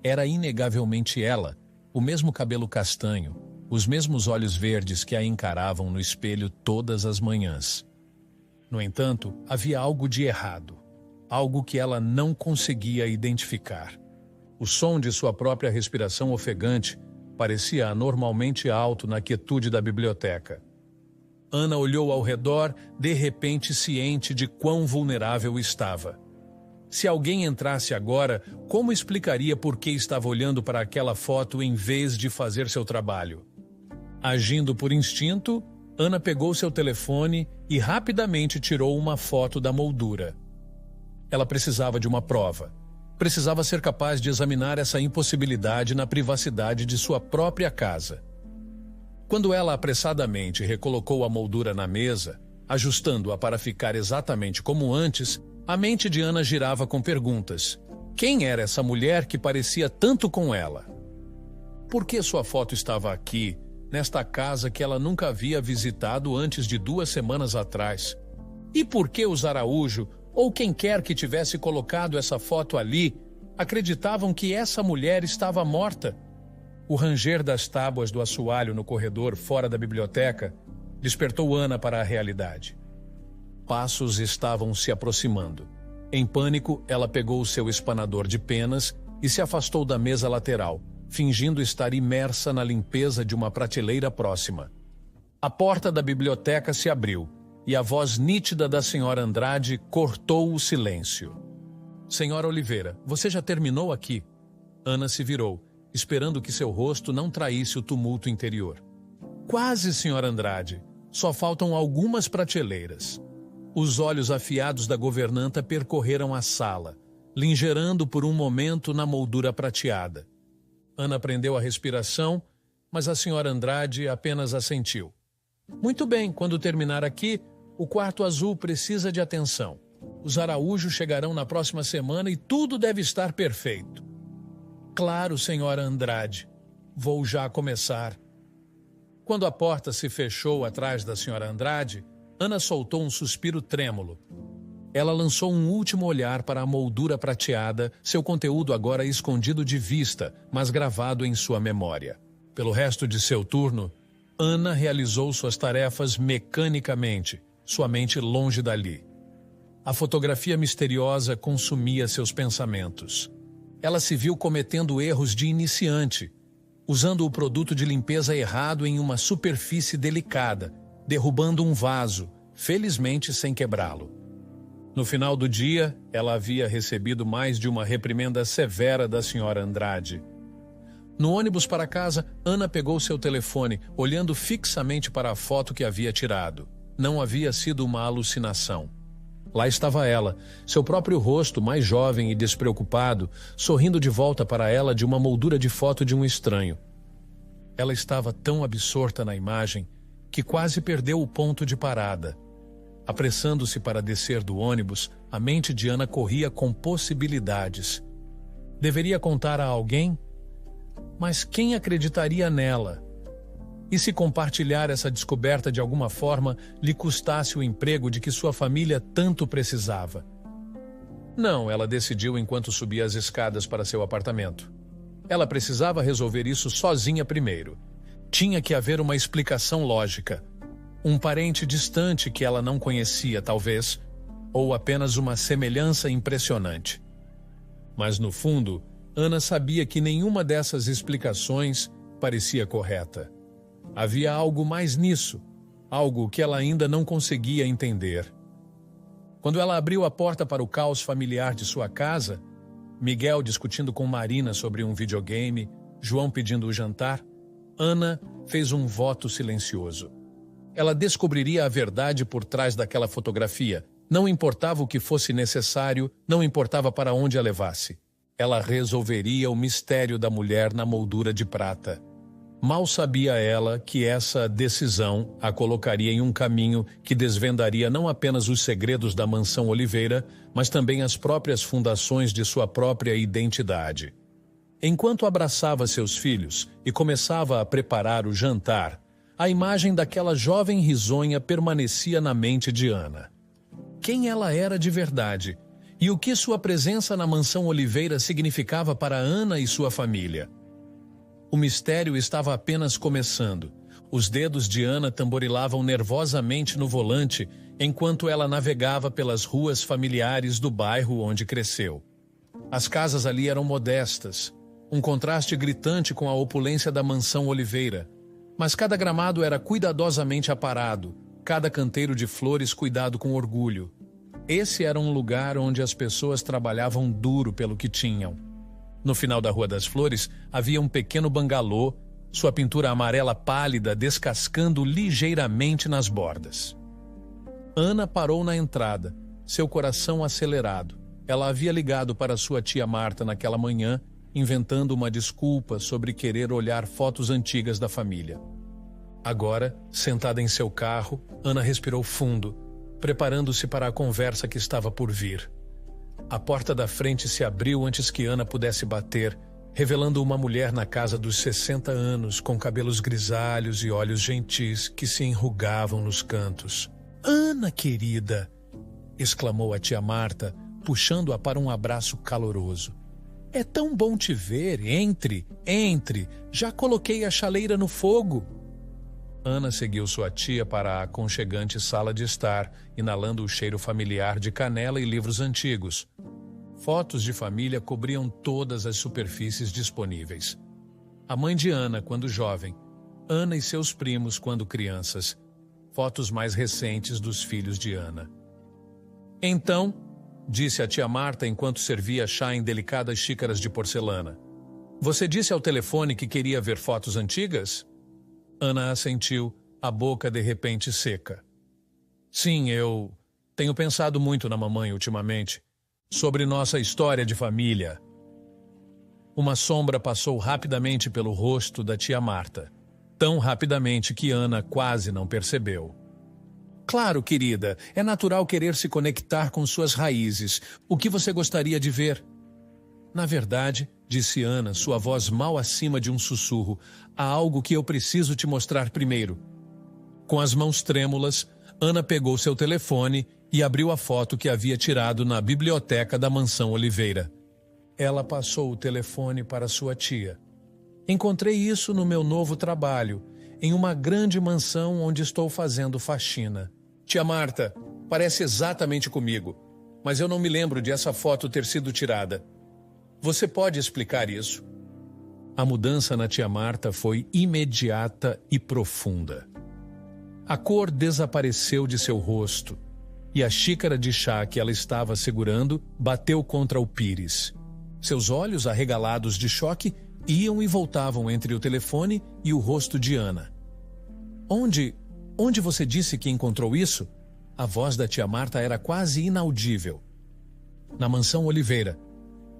Era inegavelmente ela, o mesmo cabelo castanho, os mesmos olhos verdes que a encaravam no espelho todas as manhãs. No entanto, havia algo de errado. Algo que ela não conseguia identificar. O som de sua própria respiração ofegante parecia anormalmente alto na quietude da biblioteca. Ana olhou ao redor, de repente ciente de quão vulnerável estava. Se alguém entrasse agora, como explicaria por que estava olhando para aquela foto em vez de fazer seu trabalho? Agindo por instinto, Ana pegou seu telefone e rapidamente tirou uma foto da moldura. Ela precisava de uma prova. Precisava ser capaz de examinar essa impossibilidade na privacidade de sua própria casa. Quando ela apressadamente recolocou a moldura na mesa, ajustando-a para ficar exatamente como antes, a mente de Ana girava com perguntas. Quem era essa mulher que parecia tanto com ela? Por que sua foto estava aqui, nesta casa que ela nunca havia visitado antes de 2 semanas atrás? E por que os Araújo, ou quem quer que tivesse colocado essa foto ali, acreditavam que essa mulher estava morta? O ranger das tábuas do assoalho no corredor fora da biblioteca despertou Ana para a realidade. Passos estavam se aproximando. Em pânico, ela pegou o seu espanador de penas e se afastou da mesa lateral, fingindo estar imersa na limpeza de uma prateleira próxima. A porta da biblioteca se abriu e a voz nítida da senhora Andrade cortou o silêncio. Senhora Oliveira, você já terminou aqui? Ana se virou, esperando que seu rosto não traísse o tumulto interior. Quase, senhora Andrade. Só faltam algumas prateleiras. Os olhos afiados da governanta percorreram a sala, lingerando por um momento na moldura prateada. Ana prendeu a respiração, mas a senhora Andrade apenas assentiu. Muito bem, quando terminar aqui, o quarto azul precisa de atenção. Os Araújo chegarão na próxima semana e tudo deve estar perfeito. Claro, senhora Andrade. Vou já começar. Quando a porta se fechou atrás da senhora Andrade, Ana soltou um suspiro trêmulo. Ela lançou um último olhar para a moldura prateada, seu conteúdo agora escondido de vista, mas gravado em sua memória. Pelo resto de seu turno, Ana realizou suas tarefas mecanicamente, sua mente longe dali. A fotografia misteriosa consumia seus pensamentos. Ela se viu cometendo erros de iniciante, usando o produto de limpeza errado em uma superfície delicada, derrubando um vaso, felizmente sem quebrá-lo. No final do dia, ela havia recebido mais de uma reprimenda severa da senhora Andrade. No ônibus para casa, Ana pegou seu telefone, olhando fixamente para a foto que havia tirado. Não havia sido uma alucinação. Lá estava ela, seu próprio rosto mais jovem e despreocupado, sorrindo de volta para ela de uma moldura de foto de um estranho. Ela estava tão absorta na imagem que quase perdeu o ponto de parada. Apressando-se para descer do ônibus, a mente de Ana corria com possibilidades. Deveria contar a alguém? Mas quem acreditaria nela? E se compartilhar essa descoberta de alguma forma lhe custasse o emprego de que sua família tanto precisava? Não, ela decidiu enquanto subia as escadas para seu apartamento. Ela precisava resolver isso sozinha primeiro. Tinha que haver uma explicação lógica. Um parente distante que ela não conhecia, talvez, ou apenas uma semelhança impressionante. Mas, no fundo, Ana sabia que nenhuma dessas explicações parecia correta. Havia algo mais nisso, algo que ela ainda não conseguia entender. Quando ela abriu a porta para o caos familiar de sua casa, Miguel discutindo com Marina sobre um videogame, João pedindo o jantar, Ana fez um voto silencioso. Ela descobriria a verdade por trás daquela fotografia. Não importava o que fosse necessário, não importava para onde a levasse. Ela resolveria o mistério da mulher na moldura de prata. Mal sabia ela que essa decisão a colocaria em um caminho que desvendaria não apenas os segredos da mansão Oliveira, mas também as próprias fundações de sua própria identidade. Enquanto abraçava seus filhos e começava a preparar o jantar, a imagem daquela jovem risonha permanecia na mente de Ana. Quem ela era de verdade e o que sua presença na mansão Oliveira significava para Ana e sua família. O mistério estava apenas começando. Os dedos de Ana tamborilavam nervosamente no volante enquanto ela navegava pelas ruas familiares do bairro onde cresceu. As casas ali eram modestas, um contraste gritante com a opulência da mansão Oliveira, mas cada gramado era cuidadosamente aparado, cada canteiro de flores cuidado com orgulho. Esse era um lugar onde as pessoas trabalhavam duro pelo que tinham. No final da Rua das Flores havia um pequeno bangalô, sua pintura amarela pálida descascando ligeiramente nas bordas. Ana parou na entrada, seu coração acelerado. Ela havia ligado para sua tia Marta naquela manhã, inventando uma desculpa sobre querer olhar fotos antigas da família. Agora, sentada em seu carro, Ana respirou fundo, preparando-se para a conversa que estava por vir. A porta da frente se abriu antes que Ana pudesse bater, revelando uma mulher na casa dos 60 anos, com cabelos grisalhos e olhos gentis que se enrugavam nos cantos. "Ana, querida!" exclamou a tia Marta, puxando-a para um abraço caloroso. "É tão bom te ver. Entre, entre. Já coloquei a chaleira no fogo." Ana seguiu sua tia para a aconchegante sala de estar, inalando o cheiro familiar de canela e livros antigos. Fotos de família cobriam todas as superfícies disponíveis. A mãe de Ana, quando jovem. Ana e seus primos, quando crianças. Fotos mais recentes dos filhos de Ana. "Então", disse a tia Marta enquanto servia chá em delicadas xícaras de porcelana, "você disse ao telefone que queria ver fotos antigas?" Ana assentiu, a boca de repente seca. "Sim, eu tenho pensado muito na mamãe ultimamente, sobre nossa história de família." Uma sombra passou rapidamente pelo rosto da tia Marta, tão rapidamente que Ana quase não percebeu. "Claro, querida, é natural querer se conectar com suas raízes. O que você gostaria de ver?" "Na verdade", disse Ana, sua voz mal acima de um sussurro, "há algo que eu preciso te mostrar primeiro." Com as mãos trêmulas, Ana pegou seu telefone e abriu a foto que havia tirado na biblioteca da mansão Oliveira. Ela passou o telefone para sua tia. "Encontrei isso no meu novo trabalho, em uma grande mansão onde estou fazendo faxina. Tia Marta, parece exatamente comigo, mas eu não me lembro de essa foto ter sido tirada. Você pode explicar isso?" A mudança na tia Marta foi imediata e profunda. A cor desapareceu de seu rosto e a xícara de chá que ela estava segurando bateu contra o pires. Seus olhos, arregalados de choque, iam e voltavam entre o telefone e o rosto de Ana. Onde você disse que encontrou isso?" A voz da tia Marta era quase inaudível. "Na mansão Oliveira.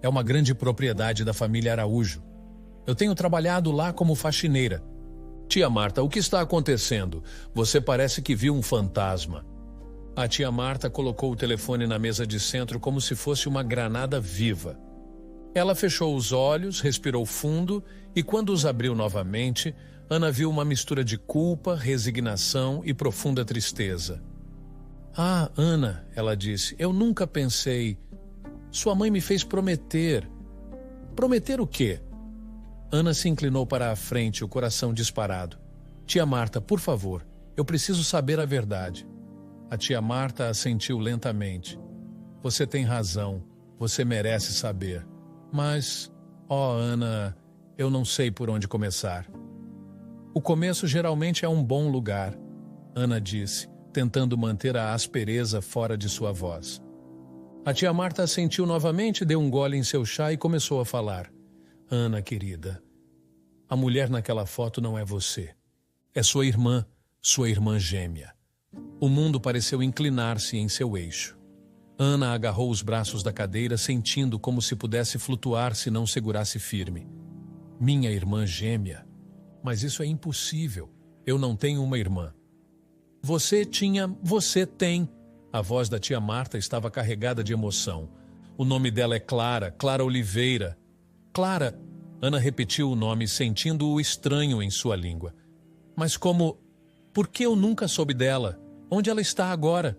É uma grande propriedade da família Araújo. Eu tenho trabalhado lá como faxineira." "Tia Marta, o que está acontecendo? Você parece que viu um fantasma." A tia Marta colocou o telefone na mesa de centro como se fosse uma granada viva. Ela fechou os olhos, respirou fundo e, quando os abriu novamente, Ana viu uma mistura de culpa, resignação e profunda tristeza. "Ah, Ana", ela disse, "eu nunca pensei. Sua mãe me fez prometer." "Prometer o quê?" Ana se inclinou para a frente, o coração disparado. "Tia Marta, por favor, eu preciso saber a verdade." A tia Marta assentiu lentamente. "Você tem razão, você merece saber. Mas, Ana, eu não sei por onde começar." "O começo geralmente é um bom lugar", Ana disse, tentando manter a aspereza fora de sua voz. A tia Marta assentiu novamente, deu um gole em seu chá e começou a falar. "Ana, querida, a mulher naquela foto não é você. É sua irmã gêmea." O mundo pareceu inclinar-se em seu eixo. Ana agarrou os braços da cadeira, sentindo como se pudesse flutuar se não segurasse firme. "Minha irmã gêmea? Mas isso é impossível. Eu não tenho uma irmã." Você tem." A voz da tia Marta estava carregada de emoção. "O nome dela é Clara, Clara Oliveira." "Clara." Ana repetiu o nome, sentindo-o estranho em sua língua. "Mas como... Por que eu nunca soube dela? Onde ela está agora?"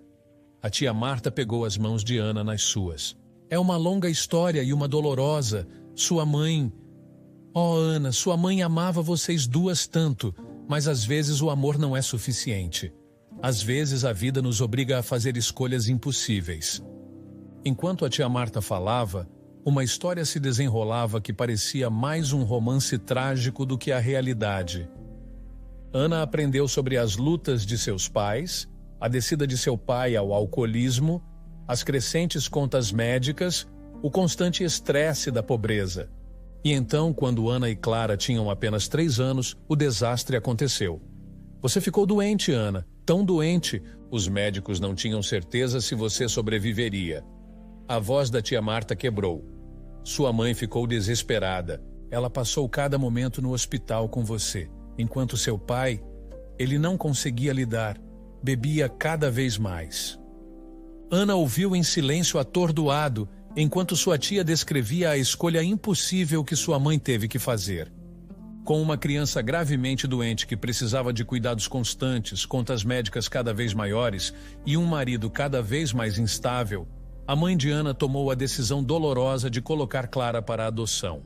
A tia Marta pegou as mãos de Ana nas suas. "É uma longa história e uma dolorosa. Sua mãe... Ana, sua mãe amava vocês duas tanto, mas às vezes o amor não é suficiente. Às vezes a vida nos obriga a fazer escolhas impossíveis." Enquanto a tia Marta falava, uma história se desenrolava que parecia mais um romance trágico do que a realidade. Ana aprendeu sobre as lutas de seus pais, a descida de seu pai ao alcoolismo, as crescentes contas médicas, o constante estresse da pobreza. E então, quando Ana e Clara tinham apenas 3 anos, o desastre aconteceu. Você ficou doente, Ana, tão doente, os médicos não tinham certeza se você sobreviveria. A voz da tia Marta quebrou. Sua mãe ficou desesperada. Ela passou cada momento no hospital com você, enquanto seu pai, ele não conseguia lidar, bebia cada vez mais. Ana ouviu em silêncio atordoado, enquanto sua tia descrevia a escolha impossível que sua mãe teve que fazer. Com uma criança gravemente doente que precisava de cuidados constantes, contas médicas cada vez maiores e um marido cada vez mais instável, a mãe de Ana tomou a decisão dolorosa de colocar Clara para a adoção.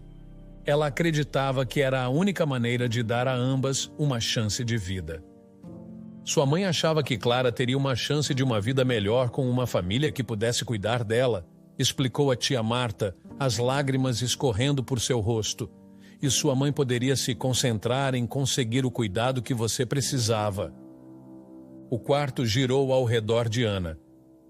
Ela acreditava que era a única maneira de dar a ambas uma chance de vida. Sua mãe achava que Clara teria uma chance de uma vida melhor com uma família que pudesse cuidar dela, explicou a tia Marta, as lágrimas escorrendo por seu rosto. E sua mãe poderia se concentrar em conseguir o cuidado que você precisava. O quarto girou ao redor de Ana.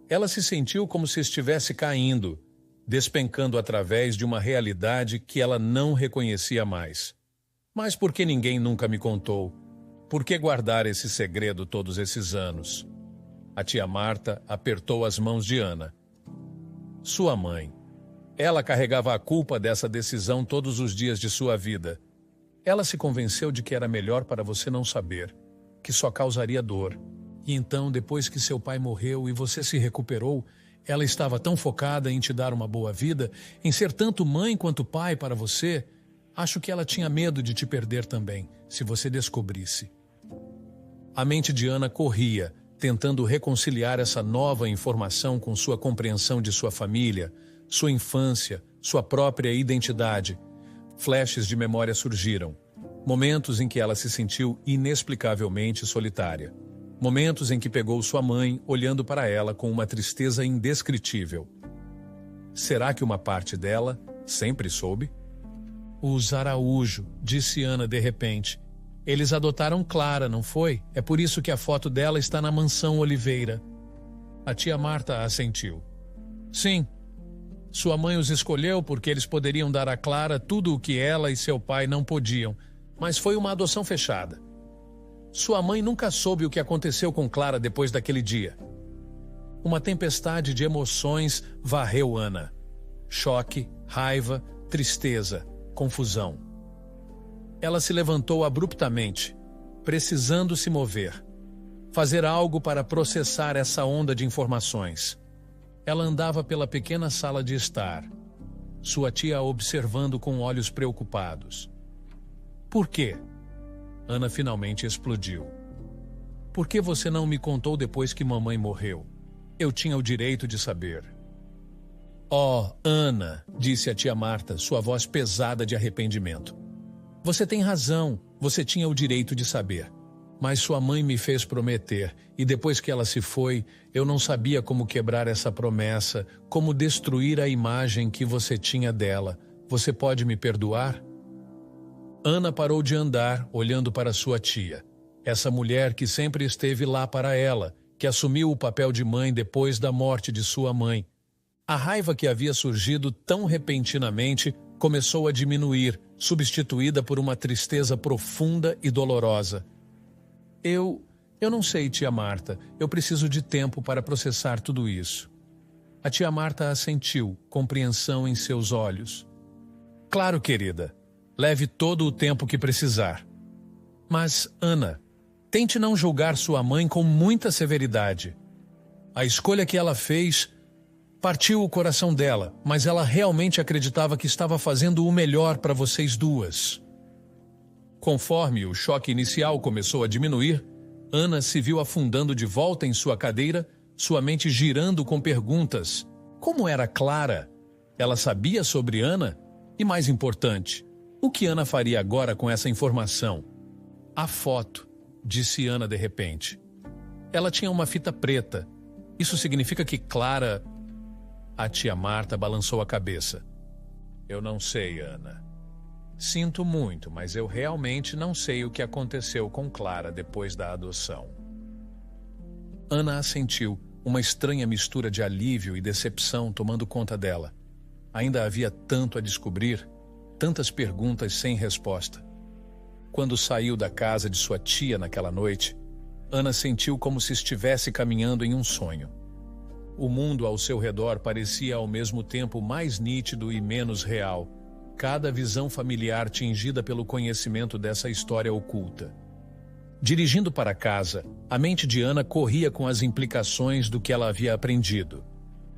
Ela se sentiu como se estivesse caindo, despencando através de uma realidade que ela não reconhecia mais. Mas por que ninguém nunca me contou? Por que guardar esse segredo todos esses anos? A tia Marta apertou as mãos de Ana. Sua mãe. Ela carregava a culpa dessa decisão todos os dias de sua vida. Ela se convenceu de que era melhor para você não saber, que só causaria dor. E então, depois que seu pai morreu e você se recuperou, ela estava tão focada em te dar uma boa vida, em ser tanto mãe quanto pai para você, acho que ela tinha medo de te perder também, se você descobrisse. A mente de Ana corria, tentando reconciliar essa nova informação com sua compreensão de sua família, sua infância, sua própria identidade. Flashes de memória surgiram. Momentos em que ela se sentiu inexplicavelmente solitária. Momentos em que pegou sua mãe olhando para ela com uma tristeza indescritível. Será que uma parte dela sempre soube? Os Araújo, disse Ana de repente. Eles adotaram Clara, não foi? É por isso que a foto dela está na mansão Oliveira. A tia Marta assentiu. Sim. Sua mãe os escolheu porque eles poderiam dar a Clara tudo o que ela e seu pai não podiam, mas foi uma adoção fechada. Sua mãe nunca soube o que aconteceu com Clara depois daquele dia. Uma tempestade de emoções varreu Ana. Choque, raiva, tristeza, confusão. Ela se levantou abruptamente, precisando se mover. Fazer algo para processar essa onda de informações. Ela andava pela pequena sala de estar, sua tia a observando com olhos preocupados. Por quê? Ana finalmente explodiu. Por que você não me contou depois que mamãe morreu? Eu tinha o direito de saber. Oh, Ana, disse a tia Marta, sua voz pesada de arrependimento. Você tem razão, você tinha o direito de saber. Mas sua mãe me fez prometer, e depois que ela se foi, eu não sabia como quebrar essa promessa, como destruir a imagem que você tinha dela. Você pode me perdoar? Ana parou de andar, olhando para sua tia. Essa mulher que sempre esteve lá para ela, que assumiu o papel de mãe depois da morte de sua mãe. A raiva que havia surgido tão repentinamente começou a diminuir, substituída por uma tristeza profunda e dolorosa. Eu não sei, tia Marta. Eu preciso de tempo para processar tudo isso. A tia Marta assentiu, compreensão em seus olhos. Claro, querida. Leve todo o tempo que precisar. Mas, Ana, tente não julgar sua mãe com muita severidade. A escolha que ela fez partiu o coração dela, mas ela realmente acreditava que estava fazendo o melhor para vocês duas. Conforme o choque inicial começou a diminuir, Ana se viu afundando de volta em sua cadeira, sua mente girando com perguntas. Como era Clara? Ela sabia sobre Ana? E mais importante, o que Ana faria agora com essa informação? A foto, disse Ana de repente. Ela tinha uma fita preta. Isso significa que Clara... A tia Marta balançou a cabeça. Eu não sei, Ana. Sinto muito, mas eu realmente não sei o que aconteceu com Clara depois da adoção. Ana assentiu, uma estranha mistura de alívio e decepção tomando conta dela. Ainda havia tanto a descobrir, tantas perguntas sem resposta. Quando saiu da casa de sua tia naquela noite, Ana sentiu como se estivesse caminhando em um sonho. O mundo ao seu redor parecia ao mesmo tempo mais nítido e menos real, cada visão familiar tingida pelo conhecimento dessa história oculta. Dirigindo para casa, a mente de Ana corria com as implicações do que ela havia aprendido.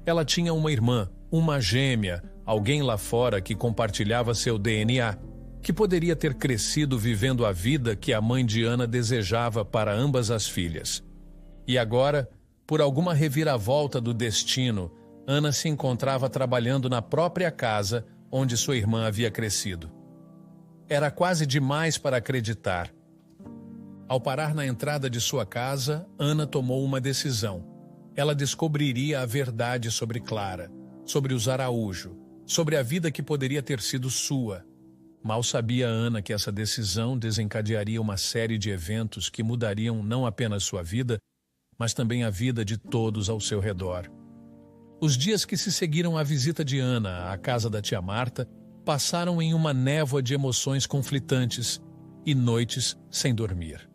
Ela tinha uma irmã, uma gêmea, alguém lá fora que compartilhava seu DNA, que poderia ter crescido vivendo a vida que a mãe de Ana desejava para ambas as filhas. E agora, por alguma reviravolta do destino, Ana se encontrava trabalhando na própria casa onde sua irmã havia crescido. Era quase demais para acreditar. Ao parar na entrada de sua casa, Ana tomou uma decisão. Ela descobriria a verdade sobre Clara, sobre os Araújo, sobre a vida que poderia ter sido sua. Mal sabia Ana que essa decisão desencadearia uma série de eventos que mudariam não apenas sua vida, mas também a vida de todos ao seu redor. Os dias que se seguiram à visita de Ana à casa da tia Marta passaram em uma névoa de emoções conflitantes e noites sem dormir.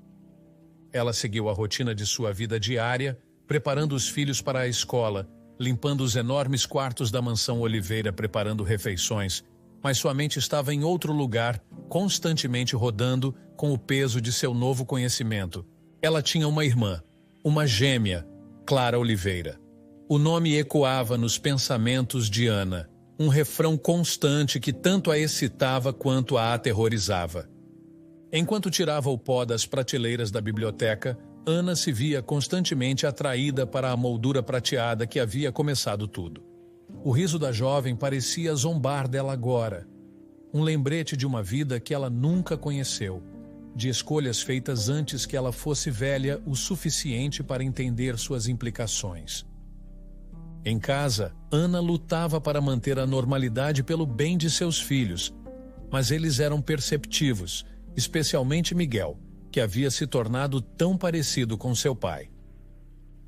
Ela seguiu a rotina de sua vida diária, preparando os filhos para a escola, limpando os enormes quartos da mansão Oliveira, preparando refeições, mas sua mente estava em outro lugar, constantemente rodando com o peso de seu novo conhecimento. Ela tinha uma irmã, uma gêmea, Clara Oliveira. O nome ecoava nos pensamentos de Ana, um refrão constante que tanto a excitava quanto a aterrorizava. Enquanto tirava o pó das prateleiras da biblioteca, Ana se via constantemente atraída para a moldura prateada que havia começado tudo. O riso da jovem parecia zombar dela agora. Um lembrete de uma vida que ela nunca conheceu, de escolhas feitas antes que ela fosse velha o suficiente para entender suas implicações. Em casa, Ana lutava para manter a normalidade pelo bem de seus filhos, mas eles eram perceptivos, especialmente Miguel, que havia se tornado tão parecido com seu pai.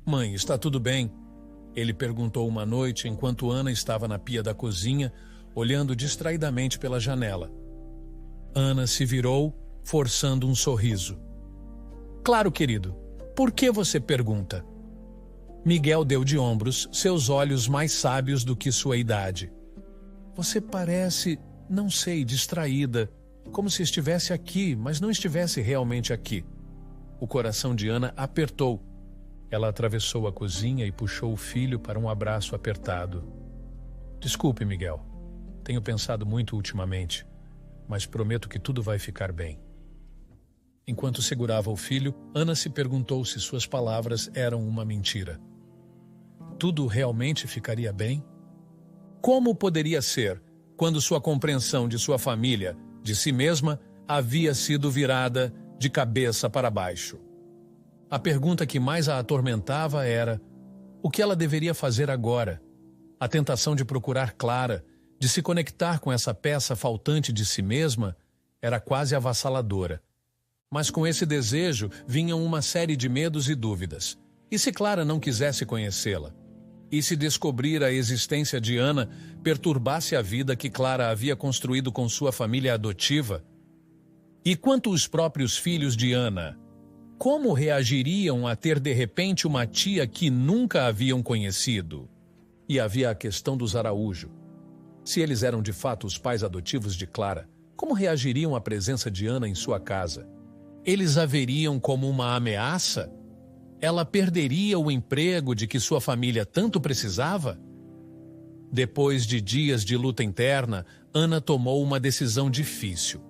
"Mãe, está tudo bem?" Ele perguntou uma noite enquanto Ana estava na pia da cozinha, olhando distraidamente pela janela. Ana se virou, forçando um sorriso. "Claro, querido. Por que você pergunta?" Miguel deu de ombros, seus olhos mais sábios do que sua idade. "Você parece, não sei, distraída, como se estivesse aqui, mas não estivesse realmente aqui." O coração de Ana apertou. Ela atravessou a cozinha e puxou o filho para um abraço apertado. "Desculpe, Miguel. Tenho pensado muito ultimamente, mas prometo que tudo vai ficar bem." Enquanto segurava o filho, Ana se perguntou se suas palavras eram uma mentira. Tudo realmente ficaria bem? Como poderia ser, quando sua compreensão de sua família, de si mesma, havia sido virada de cabeça para baixo? A pergunta que mais a atormentava era: o que ela deveria fazer agora? A tentação de procurar Clara, de se conectar com essa peça faltante de si mesma, era quase avassaladora. Mas com esse desejo vinham uma série de medos e dúvidas. E se Clara não quisesse conhecê-la? E se descobrir a existência de Ana perturbasse a vida que Clara havia construído com sua família adotiva? E quanto os próprios filhos de Ana? Como reagiriam a ter de repente uma tia que nunca haviam conhecido? E havia a questão dos Araújo. Se eles eram de fato os pais adotivos de Clara, como reagiriam à presença de Ana em sua casa? Eles a veriam como uma ameaça? Ela perderia o emprego de que sua família tanto precisava? Depois de dias de luta interna, Ana tomou uma decisão difícil.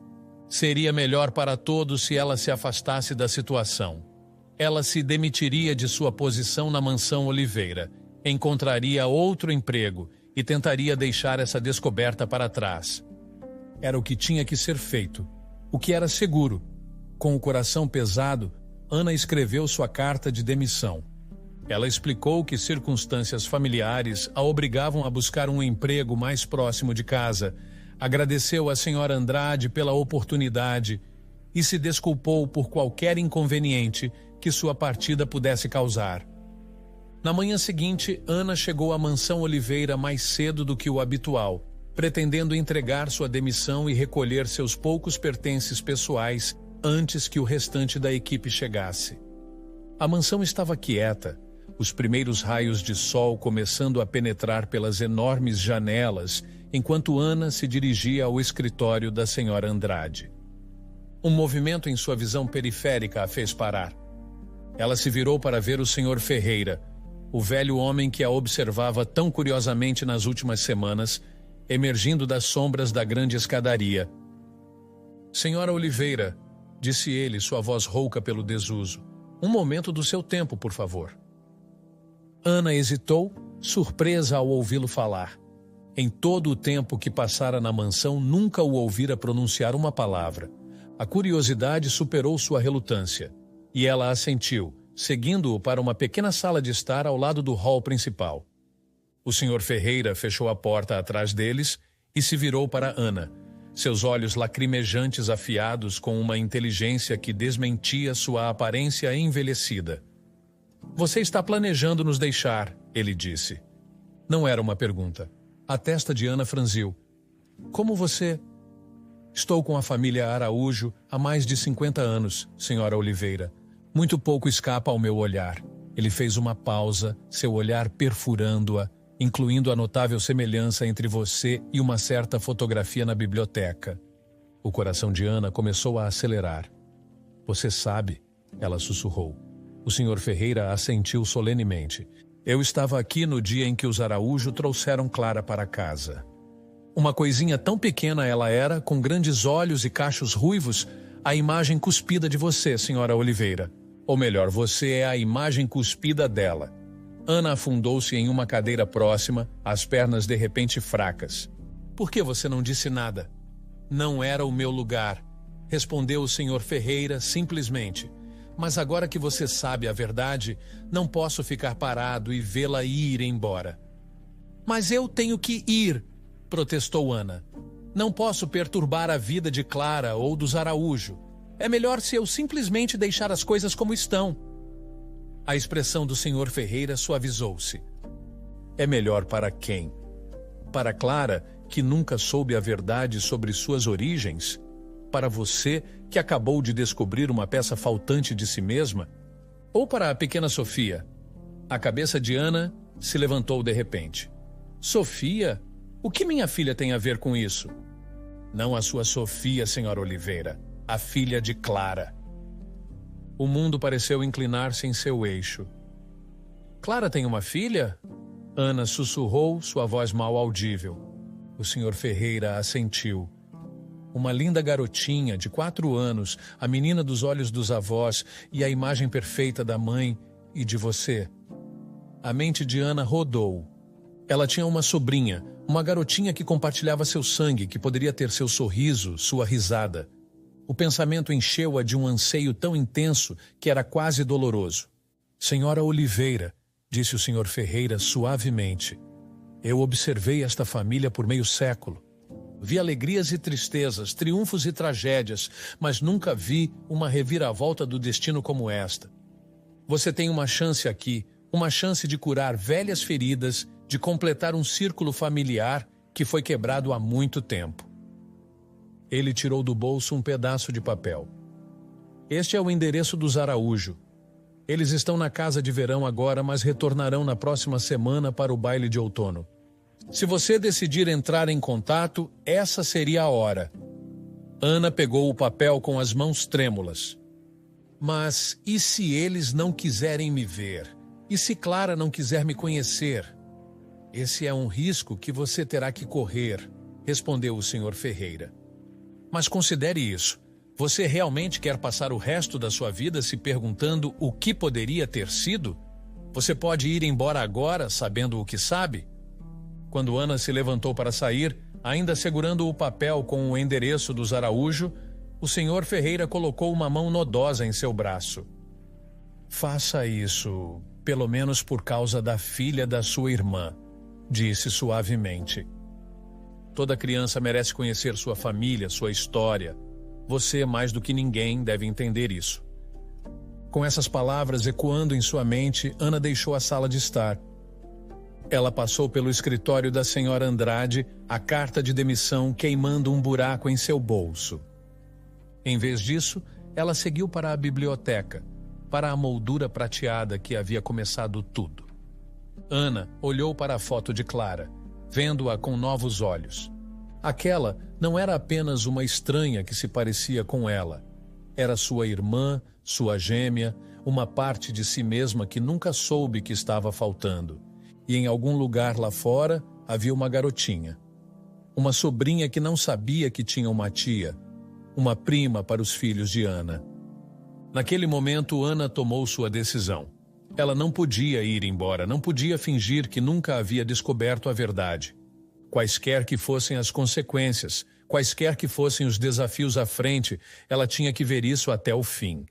Seria melhor para todos se ela se afastasse da situação. Ela se demitiria de sua posição na mansão Oliveira, encontraria outro emprego e tentaria deixar essa descoberta para trás. Era o que tinha que ser feito, o que era seguro. Com o coração pesado, Ana escreveu sua carta de demissão. Ela explicou que circunstâncias familiares a obrigavam a buscar um emprego mais próximo de casa, agradeceu à senhora Andrade pela oportunidade e se desculpou por qualquer inconveniente que sua partida pudesse causar. Na manhã seguinte, Ana chegou à mansão Oliveira mais cedo do que o habitual, pretendendo entregar sua demissão e recolher seus poucos pertences pessoais antes que o restante da equipe chegasse. A mansão estava quieta, os primeiros raios de sol começando a penetrar pelas enormes janelas, enquanto Ana se dirigia ao escritório da senhora Andrade. Um movimento em sua visão periférica a fez parar. Ela se virou para ver o senhor Ferreira, o velho homem que a observava tão curiosamente nas últimas semanas, emergindo das sombras da grande escadaria. "Senhora Oliveira", disse ele, sua voz rouca pelo desuso, "um momento do seu tempo, por favor." Ana hesitou, surpresa ao ouvi-lo falar. Em todo o tempo que passara na mansão, nunca o ouvira pronunciar uma palavra. A curiosidade superou sua relutância, e ela assentiu, seguindo-o para uma pequena sala de estar ao lado do hall principal. O senhor Ferreira fechou a porta atrás deles e se virou para Ana, seus olhos lacrimejantes afiados com uma inteligência que desmentia sua aparência envelhecida. "Você está planejando nos deixar", ele disse. Não era uma pergunta. A testa de Ana franziu. "Como você?" "Estou com a família Araújo há mais de 50 anos, senhora Oliveira. Muito pouco escapa ao meu olhar." Ele fez uma pausa, seu olhar perfurando-a, incluindo a notável semelhança entre você e uma certa fotografia na biblioteca. O coração de Ana começou a acelerar. "Você sabe", ela sussurrou. O senhor Ferreira assentiu solenemente. "Eu estava aqui no dia em que os Araújo trouxeram Clara para casa. Uma coisinha tão pequena ela era, com grandes olhos e cachos ruivos, a imagem cuspida de você, senhora Oliveira. Ou melhor, você é a imagem cuspida dela." Ana afundou-se em uma cadeira próxima, as pernas de repente fracas. "Por que você não disse nada?" "Não era o meu lugar", respondeu o senhor Ferreira simplesmente. "Mas agora que você sabe a verdade, não posso ficar parado e vê-la ir embora." "Mas eu tenho que ir", protestou Ana. "Não posso perturbar a vida de Clara ou dos Araújo. É melhor se eu simplesmente deixar as coisas como estão." A expressão do senhor Ferreira suavizou-se. "É melhor para quem? Para Clara, que nunca soube a verdade sobre suas origens? Para você, que acabou de descobrir uma peça faltante de si mesma? Ou para a pequena Sofia?" A cabeça de Ana se levantou de repente. "Sofia? O que minha filha tem a ver com isso?" "Não a sua Sofia, senhora Oliveira. A filha de Clara." O mundo pareceu inclinar-se em seu eixo. "Clara tem uma filha?" Ana sussurrou, sua voz mal audível. O senhor Ferreira assentiu. "Uma linda garotinha de 4 anos, a menina dos olhos dos avós e a imagem perfeita da mãe e de você." A mente de Ana rodou. Ela tinha uma sobrinha, uma garotinha que compartilhava seu sangue, que poderia ter seu sorriso, sua risada. O pensamento encheu-a de um anseio tão intenso que era quase doloroso. "Senhora Oliveira", disse o senhor Ferreira suavemente, "eu observei esta família por meio século. Vi alegrias e tristezas, triunfos e tragédias, mas nunca vi uma reviravolta do destino como esta. Você tem uma chance aqui, uma chance de curar velhas feridas, de completar um círculo familiar que foi quebrado há muito tempo." Ele tirou do bolso um pedaço de papel. "Este é o endereço dos Araújo. Eles estão na casa de verão agora, mas retornarão na próxima semana para o baile de outono. Se você decidir entrar em contato, essa seria a hora." Ana pegou o papel com as mãos trêmulas. "Mas e se eles não quiserem me ver? E se Clara não quiser me conhecer?" "Esse é um risco que você terá que correr", respondeu o senhor Ferreira. "Mas considere isso. Você realmente quer passar o resto da sua vida se perguntando o que poderia ter sido? Você pode ir embora agora, sabendo o que sabe?" Quando Ana se levantou para sair, ainda segurando o papel com o endereço dos Araújo, o senhor Ferreira colocou uma mão nodosa em seu braço. "Faça isso, pelo menos por causa da filha da sua irmã", disse suavemente. "Toda criança merece conhecer sua família, sua história. Você, mais do que ninguém, deve entender isso." Com essas palavras ecoando em sua mente, Ana deixou a sala de estar. Ela passou pelo escritório da senhora Andrade, a carta de demissão queimando um buraco em seu bolso. Em vez disso, ela seguiu para a biblioteca, para a moldura prateada que havia começado tudo. Ana olhou para a foto de Clara, vendo-a com novos olhos. Aquela não era apenas uma estranha que se parecia com ela. Era sua irmã, sua gêmea, uma parte de si mesma que nunca soube que estava faltando. E em algum lugar lá fora havia uma garotinha. Uma sobrinha que não sabia que tinha uma tia, uma prima para os filhos de Ana. Naquele momento, Ana tomou sua decisão. Ela não podia ir embora, não podia fingir que nunca havia descoberto a verdade. Quaisquer que fossem as consequências, quaisquer que fossem os desafios à frente, ela tinha que ver isso até o fim.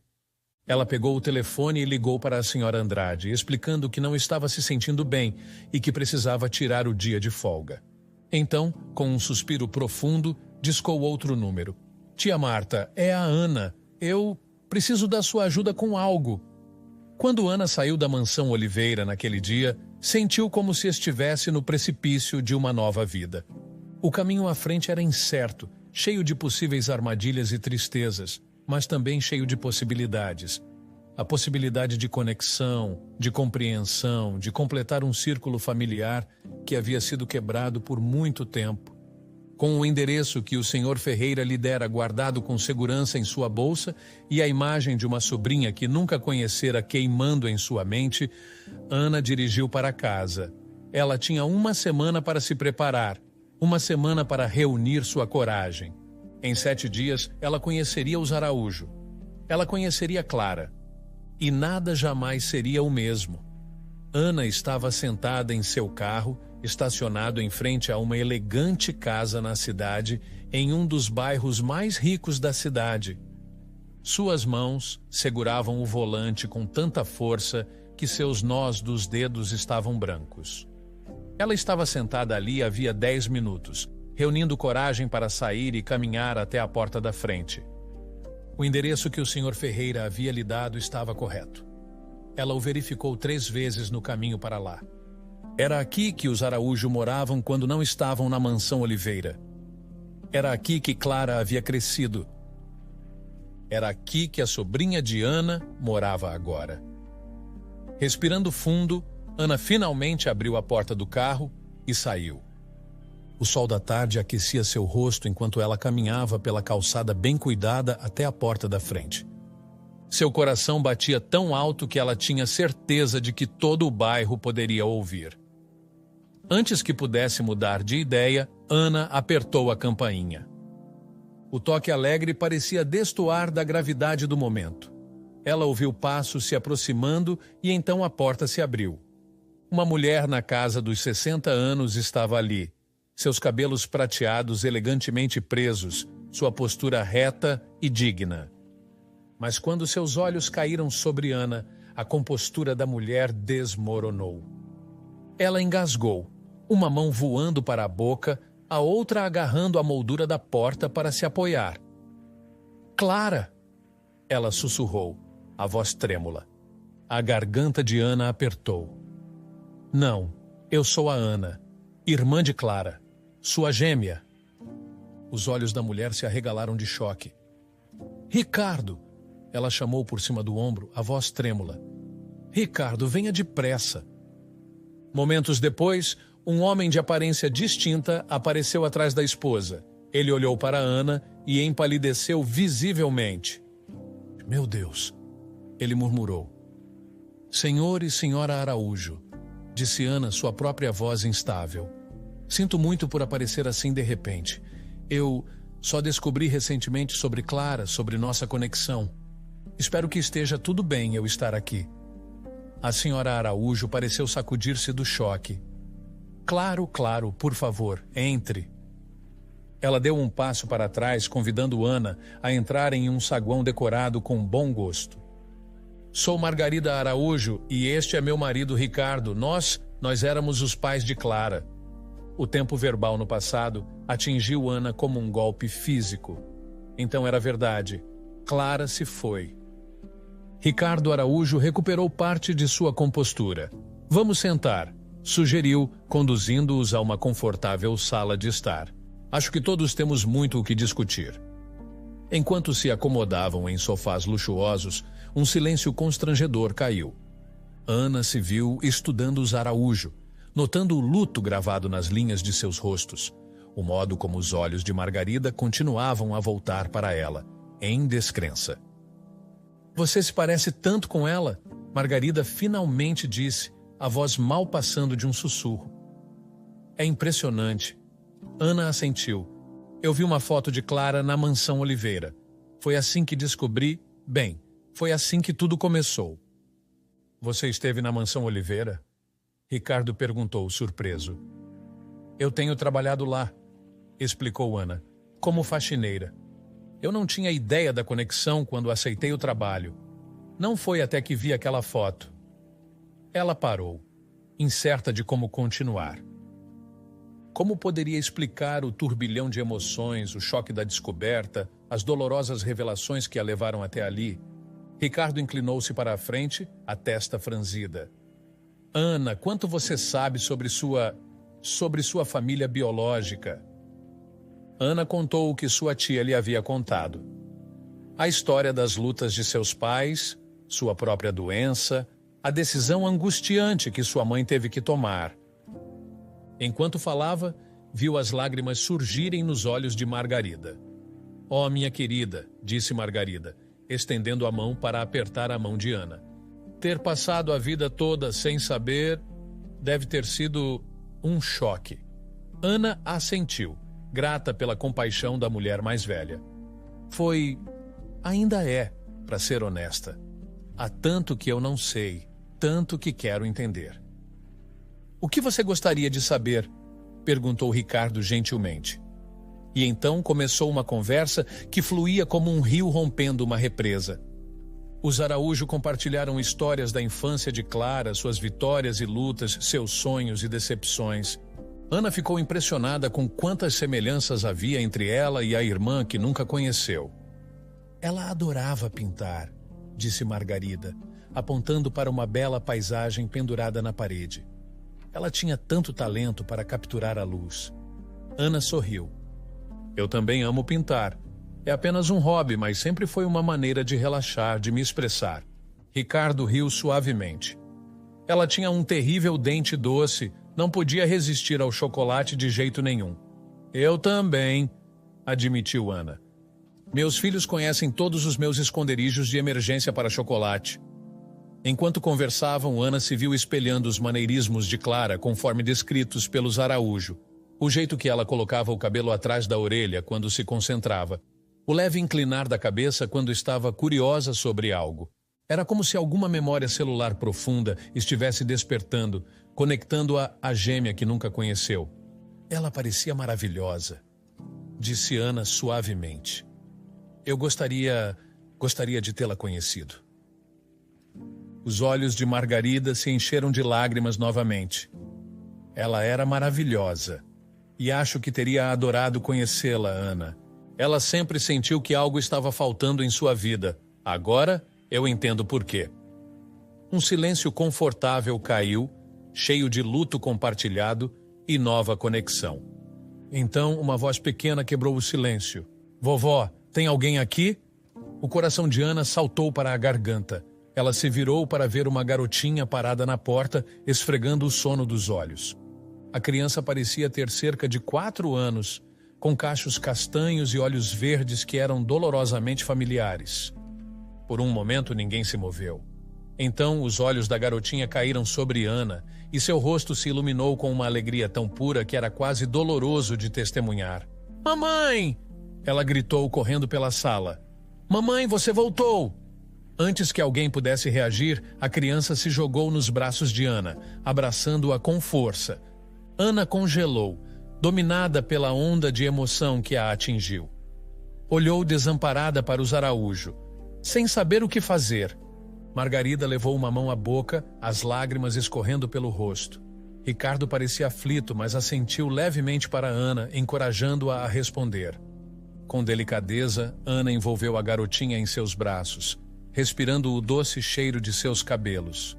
Ela pegou o telefone e ligou para a senhora Andrade, explicando que não estava se sentindo bem e que precisava tirar o dia de folga. Então, com um suspiro profundo, discou outro número. Tia Marta, é a Ana. Eu preciso da sua ajuda com algo. Quando Ana saiu da mansão Oliveira naquele dia, sentiu como se estivesse no precipício de uma nova vida. O caminho à frente era incerto, cheio de possíveis armadilhas e tristezas, mas também cheio de possibilidades. A possibilidade de conexão, de compreensão, de completar um círculo familiar que havia sido quebrado por muito tempo. Com o endereço que o Sr. Ferreira lhe dera guardado com segurança em sua bolsa e a imagem de uma sobrinha que nunca conhecera queimando em sua mente, Ana dirigiu para casa. Ela tinha uma semana para se preparar, uma semana para reunir sua coragem. Em 7 dias, ela conheceria os Araújo. Ela conheceria Clara. E nada jamais seria o mesmo. Ana estava sentada em seu carro, estacionado em frente a uma elegante casa na cidade, em um dos bairros mais ricos da cidade. Suas mãos seguravam o volante com tanta força que seus nós dos dedos estavam brancos. Ela estava sentada ali havia 10 minutos, reunindo coragem para sair e caminhar até a porta da frente. O endereço que o Sr. Ferreira havia lhe dado estava correto. Ela o verificou 3 vezes no caminho para lá. Era aqui que os Araújo moravam quando não estavam na mansão Oliveira. Era aqui que Clara havia crescido. Era aqui que a sobrinha de Ana morava agora. Respirando fundo, Ana finalmente abriu a porta do carro e saiu. O sol da tarde aquecia seu rosto enquanto ela caminhava pela calçada bem cuidada até a porta da frente. Seu coração batia tão alto que ela tinha certeza de que todo o bairro poderia ouvir. Antes que pudesse mudar de ideia, Ana apertou a campainha. O toque alegre parecia destoar da gravidade do momento. Ela ouviu passos se aproximando e então a porta se abriu. Uma mulher na casa dos 60 anos estava ali. Seus cabelos prateados elegantemente presos, sua postura reta e digna. Mas quando seus olhos caíram sobre Ana, a compostura da mulher desmoronou. Ela engasgou, uma mão voando para a boca, a outra agarrando a moldura da porta para se apoiar. Clara! Ela sussurrou, a voz trêmula. A garganta de Ana apertou. Não, eu sou a Ana, irmã de Clara. Sua gêmea. Os olhos da mulher se arregalaram de choque. Ricardo! Ela chamou por cima do ombro, a voz trêmula. Ricardo, venha depressa. Momentos depois, um homem de aparência distinta apareceu atrás da esposa. Ele olhou para Ana e empalideceu visivelmente. Meu Deus! Ele murmurou. Senhor e senhora Araújo, disse Ana, sua própria voz instável. Sinto muito por aparecer assim de repente. Eu só descobri recentemente sobre Clara, sobre nossa conexão. Espero que esteja tudo bem eu estar aqui. A senhora Araújo pareceu sacudir-se do choque. Claro, claro, por favor, entre. Ela deu um passo para trás, convidando Ana a entrar em um saguão decorado com bom gosto. Sou Margarida Araújo e este é meu marido Ricardo. Nós éramos os pais de Clara. O tempo verbal no passado atingiu Ana como um golpe físico. Então era verdade. Clara se foi. Ricardo Araújo recuperou parte de sua compostura. Vamos sentar, sugeriu, conduzindo-os a uma confortável sala de estar. Acho que todos temos muito o que discutir. Enquanto se acomodavam em sofás luxuosos, um silêncio constrangedor caiu. Ana se viu estudando os Araújo, notando o luto gravado nas linhas de seus rostos, o modo como os olhos de Margarida continuavam a voltar para ela, em descrença. Você se parece tanto com ela, Margarida finalmente disse, a voz mal passando de um sussurro. É impressionante. Ana assentiu. Eu vi uma foto de Clara na mansão Oliveira. Foi assim que descobri... Bem, foi assim que tudo começou. Você esteve na mansão Oliveira? Ricardo perguntou, surpreso. Eu tenho trabalhado lá, explicou Ana, como faxineira. Eu não tinha ideia da conexão quando aceitei o trabalho. Não foi até que vi aquela foto. Ela parou, incerta de como continuar. Como poderia explicar o turbilhão de emoções, o choque da descoberta, as dolorosas revelações que a levaram até ali? Ricardo inclinou-se para a frente, a testa franzida. Ana, quanto você sabe sobre sua família biológica? Ana contou o que sua tia lhe havia contado. A história das lutas de seus pais, sua própria doença, a decisão angustiante que sua mãe teve que tomar. Enquanto falava, viu as lágrimas surgirem nos olhos de Margarida. Oh, minha querida, disse Margarida, estendendo a mão para apertar a mão de Ana. Ter passado a vida toda sem saber deve ter sido um choque. Ana assentiu, grata pela compaixão da mulher mais velha. Ainda é, para ser honesta. Há tanto que eu não sei, tanto que quero entender. O que você gostaria de saber? Perguntou Ricardo gentilmente. E então começou uma conversa que fluía como um rio rompendo uma represa. Os Araújo compartilharam histórias da infância de Clara, suas vitórias e lutas, seus sonhos e decepções. Ana ficou impressionada com quantas semelhanças havia entre ela e a irmã que nunca conheceu. Ela adorava pintar, disse Margarida, apontando para uma bela paisagem pendurada na parede. Ela tinha tanto talento para capturar a luz. Ana sorriu. Eu também amo pintar. É apenas um hobby, mas sempre foi uma maneira de relaxar, de me expressar. Ricardo riu suavemente. Ela tinha um terrível dente doce, não podia resistir ao chocolate de jeito nenhum. Eu também, admitiu Ana. Meus filhos conhecem todos os meus esconderijos de emergência para chocolate. Enquanto conversavam, Ana se viu espelhando os maneirismos de Clara conforme descritos pelos Araújo. O jeito que ela colocava o cabelo atrás da orelha quando se concentrava. O leve inclinar da cabeça quando estava curiosa sobre algo. Era como se alguma memória celular profunda estivesse despertando, conectando-a à gêmea que nunca conheceu. Ela parecia maravilhosa, disse Ana suavemente. Eu gostaria de tê-la conhecido. Os olhos de Margarida se encheram de lágrimas novamente. Ela era maravilhosa. E acho que teria adorado conhecê-la, Ana. Ela sempre sentiu que algo estava faltando em sua vida. Agora, eu entendo por quê. Um silêncio confortável caiu, cheio de luto compartilhado e nova conexão. Então, uma voz pequena quebrou o silêncio. Vovó, tem alguém aqui? O coração de Ana saltou para a garganta. Ela se virou para ver uma garotinha parada na porta, esfregando o sono dos olhos. A criança parecia ter cerca de 4 anos, com cachos castanhos e olhos verdes que eram dolorosamente familiares. Por um momento ninguém se moveu. Então os olhos da garotinha caíram sobre Ana e seu rosto se iluminou com uma alegria tão pura que era quase doloroso de testemunhar. Mamãe! Ela gritou correndo pela sala. Mamãe, você voltou! Antes que alguém pudesse reagir, a criança se jogou nos braços de Ana, abraçando-a com força. Ana congelou, dominada pela onda de emoção que a atingiu. Olhou desamparada para os Araújo, sem saber o que fazer. Margarida levou uma mão à boca, as lágrimas escorrendo pelo rosto. Ricardo parecia aflito, mas assentiu levemente para Ana, encorajando-a a responder. Com delicadeza, Ana envolveu a garotinha em seus braços. respirando o doce cheiro de seus cabelos.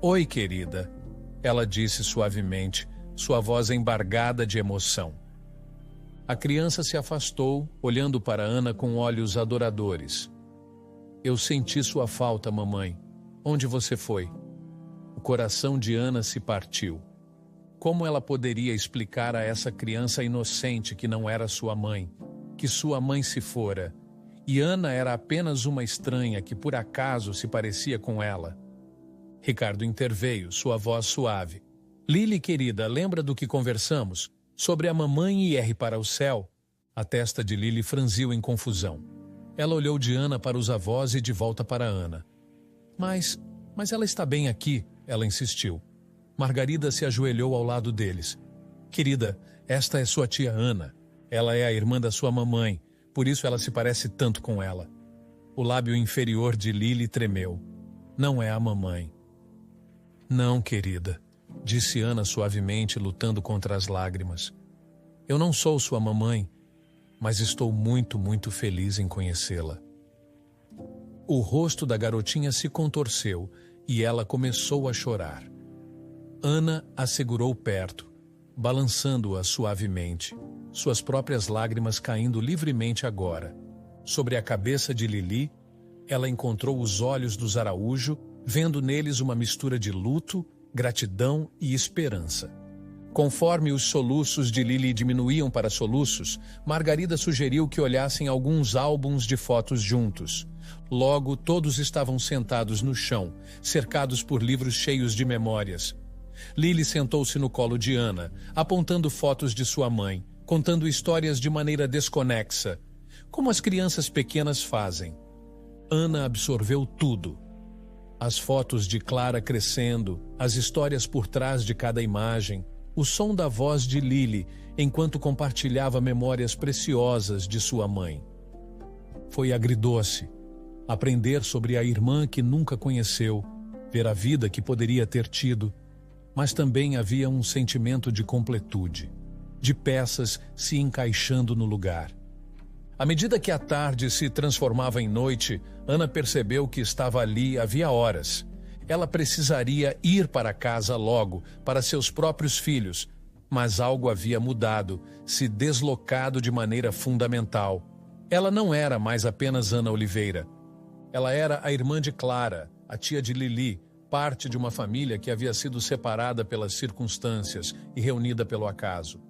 "Oi, querida", ela disse suavemente, sua voz embargada de emoção. A criança se afastou, olhando para Ana com olhos adoradores. "Eu senti sua falta, mamãe. Onde você foi?" O coração de Ana se partiu. Como ela poderia explicar a essa criança inocente que não era sua mãe, que sua mãe se fora, e Ana era apenas uma estranha que por acaso se parecia com ela? Ricardo interveio, sua voz suave. "Lili, querida, lembra do que conversamos? Sobre a mamãe e ir para o céu?" A testa de Lili franziu em confusão. Ela olhou de Ana para os avós e de volta para Ana. Mas ela está bem aqui", ela insistiu. Margarida se ajoelhou ao lado deles. "Querida, esta é sua tia Ana. Ela é a irmã da sua mamãe, por isso ela se parece tanto com ela." O lábio inferior de Lili tremeu. "Não é a mamãe." "Não, querida", disse Ana suavemente, lutando contra as lágrimas. "Eu não sou sua mamãe, mas estou muito, muito feliz em conhecê-la." O rosto da garotinha se contorceu e ela começou a chorar. Ana a segurou perto, balançando-a suavemente, suas próprias lágrimas caindo livremente agora. Sobre a cabeça de Lili, ela encontrou os olhos dos Araújo, vendo neles uma mistura de luto, gratidão e esperança. Conforme os soluços de Lili diminuíam para soluços, Margarida sugeriu que olhassem alguns álbuns de fotos juntos. Logo, todos estavam sentados no chão, cercados por livros cheios de memórias. Lili sentou-se no colo de Ana, apontando fotos de sua mãe, contando histórias de maneira desconexa, como as crianças pequenas fazem. Ana absorveu tudo. As fotos de Clara crescendo, as histórias por trás de cada imagem, o som da voz de Lili enquanto compartilhava memórias preciosas de sua mãe. Foi agridoce aprender sobre a irmã que nunca conheceu, ver a vida que poderia ter tido, mas também havia um sentimento de completude, de peças se encaixando no lugar. À medida que a tarde se transformava em noite, Ana percebeu que estava ali havia horas. Ela precisaria ir para casa logo, para seus próprios filhos, mas algo havia mudado, se deslocado de maneira fundamental. Ela não era mais apenas Ana Oliveira. Ela era a irmã de Clara, a tia de Lili, parte de uma família que havia sido separada pelas circunstâncias e reunida pelo acaso.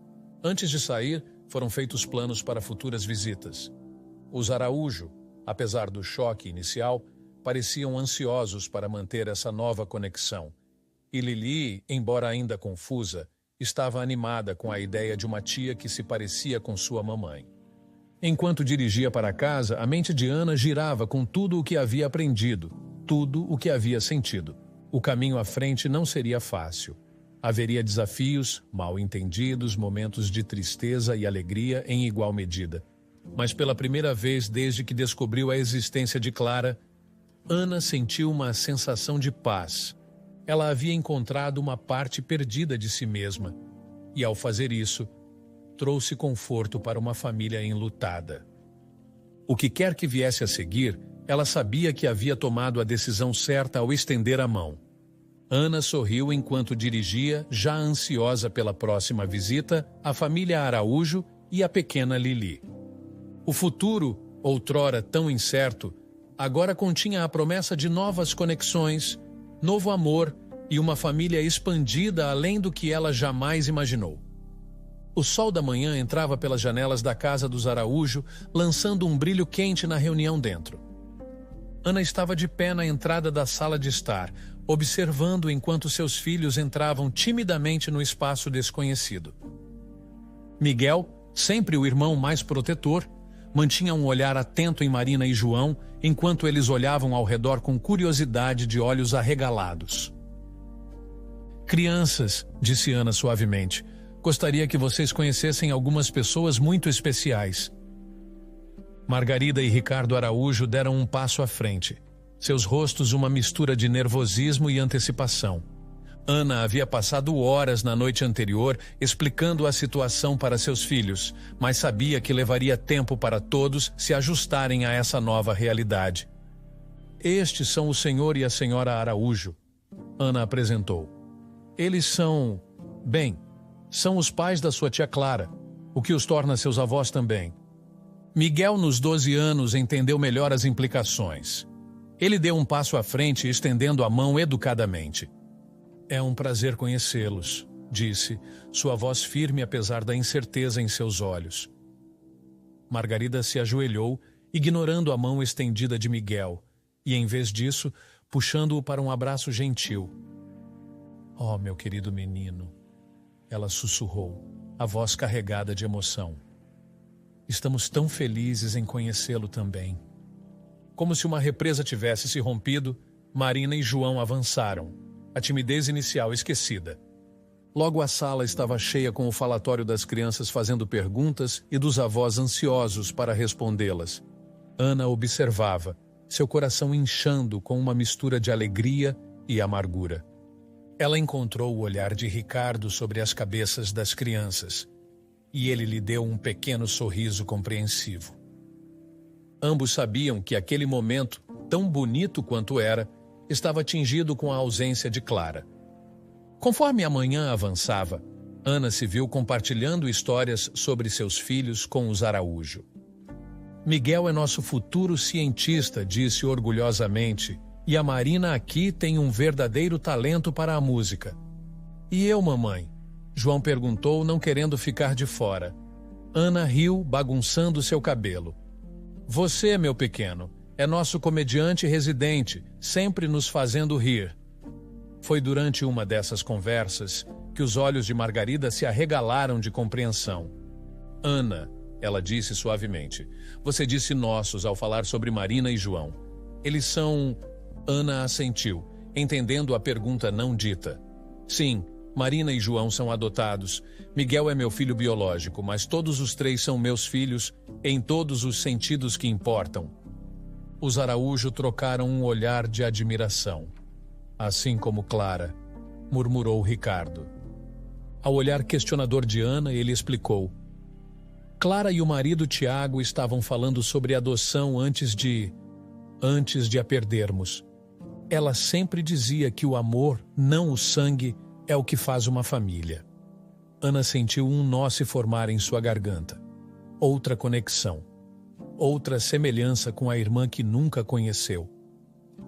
Antes de sair, foram feitos planos para futuras visitas. Os Araújo, apesar do choque inicial, pareciam ansiosos para manter essa nova conexão. E Lili, embora ainda confusa, estava animada com a ideia de uma tia que se parecia com sua mamãe. Enquanto dirigia para casa, a mente de Ana girava com tudo o que havia aprendido, tudo o que havia sentido. O caminho à frente não seria fácil. Haveria desafios, mal-entendidos, momentos de tristeza e alegria em igual medida. Mas pela primeira vez desde que descobriu a existência de Clara, Ana sentiu uma sensação de paz. Ela havia encontrado uma parte perdida de si mesma, e ao fazer isso, trouxe conforto para uma família enlutada. O que quer que viesse a seguir, ela sabia que havia tomado a decisão certa ao estender a mão. Ana sorriu enquanto dirigia, já ansiosa pela próxima visita, a família Araújo e a pequena Lili. O futuro, outrora tão incerto, agora continha a promessa de novas conexões, novo amor e uma família expandida além do que ela jamais imaginou. O sol da manhã entrava pelas janelas da casa dos Araújo, lançando um brilho quente na reunião dentro. Ana estava de pé na entrada da sala de estar, observando enquanto seus filhos entravam timidamente no espaço desconhecido. Miguel, sempre o irmão mais protetor, mantinha um olhar atento em Marina e João, enquanto eles olhavam ao redor com curiosidade de olhos arregalados. "Crianças", disse Ana suavemente, "gostaria que vocês conhecessem algumas pessoas muito especiais." Margarida e Ricardo Araújo deram um passo à frente, seus rostos uma mistura de nervosismo e antecipação. Ana havia passado horas na noite anterior explicando a situação para seus filhos, mas sabia que levaria tempo para todos se ajustarem a essa nova realidade. Estes são o senhor e a senhora Araújo. Ana apresentou. Eles são... bem, são os pais da sua tia Clara, o que os torna seus avós também. Miguel, nos 12 anos, entendeu melhor as implicações. Ele deu um passo à frente, estendendo a mão educadamente. É um prazer conhecê-los, disse, sua voz firme apesar da incerteza em seus olhos. Margarida se ajoelhou, ignorando a mão estendida de Miguel, e, em vez disso, puxando-o para um abraço gentil. Oh, meu querido menino, ela sussurrou, a voz carregada de emoção. Estamos tão felizes em conhecê-lo também. Como se uma represa tivesse se rompido, Marina e João avançaram, a timidez inicial esquecida. Logo a sala estava cheia com o falatório das crianças fazendo perguntas e dos avós ansiosos para respondê-las. Ana observava, seu coração inchando com uma mistura de alegria e amargura. Ela encontrou o olhar de Ricardo sobre as cabeças das crianças, e ele lhe deu um pequeno sorriso compreensivo. Ambos sabiam que aquele momento, tão bonito quanto era, estava tingido com a ausência de Clara. Conforme a manhã avançava, Ana se viu compartilhando histórias sobre seus filhos com os Araújo. Miguel é nosso futuro cientista, disse orgulhosamente, e a Marina aqui tem um verdadeiro talento para a música. E eu, mamãe? João perguntou, não querendo ficar de fora. Ana riu, bagunçando seu cabelo. Você, meu pequeno, é nosso comediante residente, sempre nos fazendo rir. Foi durante uma dessas conversas que os olhos de Margarida se arregalaram de compreensão. Ana, ela disse suavemente, você disse nossos ao falar sobre Marina e João. Eles são... Ana assentiu, entendendo a pergunta não dita. Sim, Marina e João são adotados. Miguel é meu filho biológico, mas todos os três são meus filhos em todos os sentidos que importam. Os Araújo trocaram um olhar de admiração. Assim como Clara, murmurou Ricardo. Ao olhar questionador de Ana, ele explicou. Clara e o marido Tiago estavam falando sobre adoção antes de a perdermos. Ela sempre dizia que o amor, não o sangue, é o que faz uma família. Ana sentiu um nó se formar em sua garganta. Outra conexão. Outra semelhança com a irmã que nunca conheceu.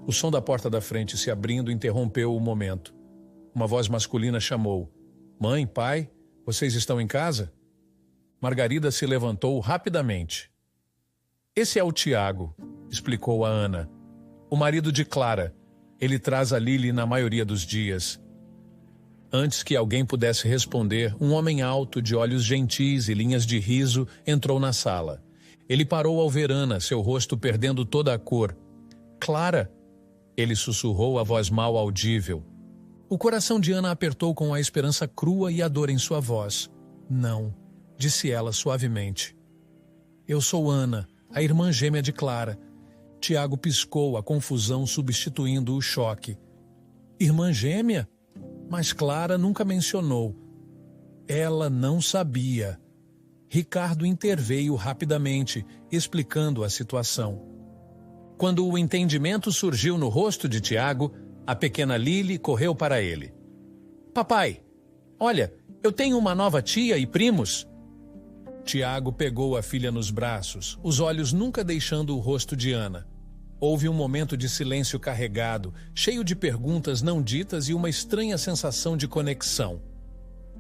O som da porta da frente se abrindo interrompeu o momento. Uma voz masculina chamou. Mãe, pai, vocês estão em casa? Margarida se levantou rapidamente. Esse é o Tiago, explicou a Ana. O marido de Clara. Ele traz a Lili na maioria dos dias. Antes que alguém pudesse responder, um homem alto, de olhos gentis e linhas de riso, entrou na sala. Ele parou ao ver Ana, seu rosto perdendo toda a cor. Clara! Ele sussurrou a voz mal audível. O coração de Ana apertou com a esperança crua e a dor em sua voz. Não, disse ela suavemente. Eu sou Ana, a irmã gêmea de Clara. Tiago piscou, a confusão substituindo o choque. Irmã gêmea? Mas Clara nunca mencionou. Ela não sabia. Ricardo interveio rapidamente, explicando a situação. Quando o entendimento surgiu no rosto de Tiago, a pequena Lili correu para ele. Papai, olha, eu tenho uma nova tia e primos. Tiago pegou a filha nos braços, os olhos nunca deixando o rosto de Ana. Houve um momento de silêncio carregado, cheio de perguntas não ditas e uma estranha sensação de conexão.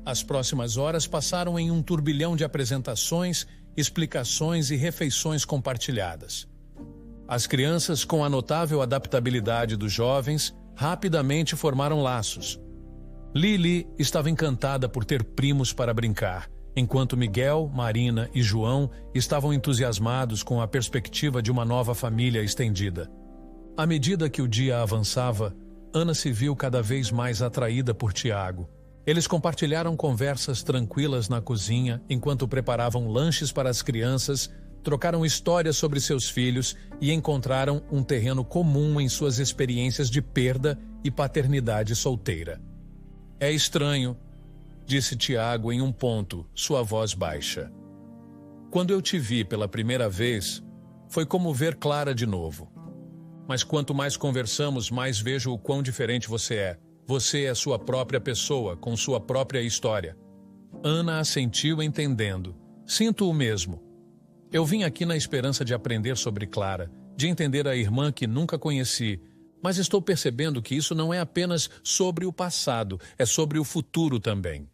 As próximas horas passaram em um turbilhão de apresentações, explicações e refeições compartilhadas. As crianças, com a notável adaptabilidade dos jovens, rapidamente formaram laços. Lili estava encantada por ter primos para brincar, enquanto Miguel, Marina e João estavam entusiasmados com a perspectiva de uma nova família estendida. À medida que o dia avançava, Ana se viu cada vez mais atraída por Tiago. Eles compartilharam conversas tranquilas na cozinha enquanto preparavam lanches para as crianças, trocaram histórias sobre seus filhos e encontraram um terreno comum em suas experiências de perda e paternidade solteira. É estranho, disse Tiago em um ponto, sua voz baixa. Quando eu te vi pela primeira vez, foi como ver Clara de novo. Mas quanto mais conversamos, mais vejo o quão diferente você é. Você é sua própria pessoa, com sua própria história. Ana assentiu entendendo. Sinto o mesmo. Eu vim aqui na esperança de aprender sobre Clara, de entender a irmã que nunca conheci, mas estou percebendo que isso não é apenas sobre o passado, é sobre o futuro também.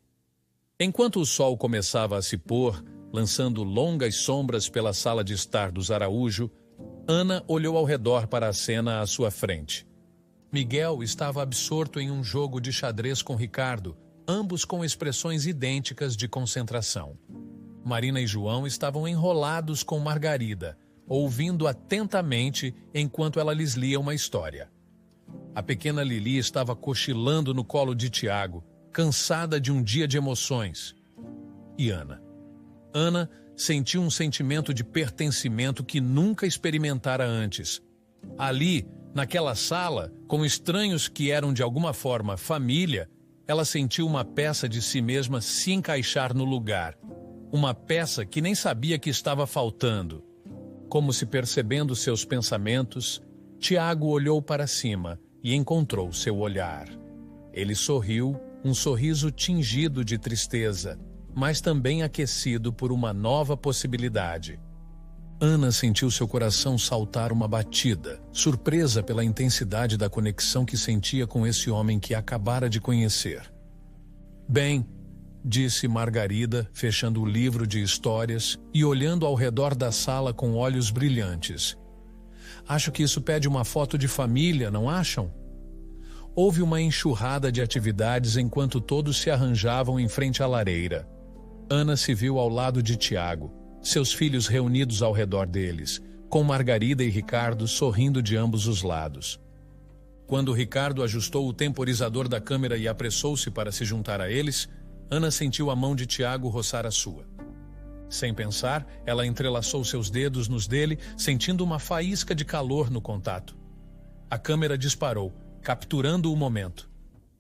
Enquanto o sol começava a se pôr, lançando longas sombras pela sala de estar dos Araújo, Ana olhou ao redor para a cena à sua frente. Miguel estava absorto em um jogo de xadrez com Ricardo, ambos com expressões idênticas de concentração. Marina e João estavam enrolados com Margarida, ouvindo atentamente enquanto ela lhes lia uma história. A pequena Lili estava cochilando no colo de Tiago, cansada de um dia de emoções. E Ana? Ana sentiu um sentimento de pertencimento que nunca experimentara antes. Ali, naquela sala, com estranhos que eram de alguma forma família, ela sentiu uma peça de si mesma se encaixar no lugar. Uma peça que nem sabia que estava faltando. Como se percebendo seus pensamentos, Tiago olhou para cima e encontrou seu olhar. Ele sorriu, um sorriso tingido de tristeza, mas também aquecido por uma nova possibilidade. Ana sentiu seu coração saltar uma batida, surpresa pela intensidade da conexão que sentia com esse homem que acabara de conhecer. Bem, disse Margarida, fechando o livro de histórias e olhando ao redor da sala com olhos brilhantes. Acho que isso pede uma foto de família, não acham? Houve uma enxurrada de atividades enquanto todos se arranjavam em frente à lareira. Ana se viu ao lado de Tiago, seus filhos reunidos ao redor deles, com Margarida e Ricardo sorrindo de ambos os lados. Quando Ricardo ajustou o temporizador da câmera e apressou-se para se juntar a eles, Ana sentiu a mão de Tiago roçar a sua. Sem pensar, ela entrelaçou seus dedos nos dele, sentindo uma faísca de calor no contato. A câmera disparou, capturando o momento.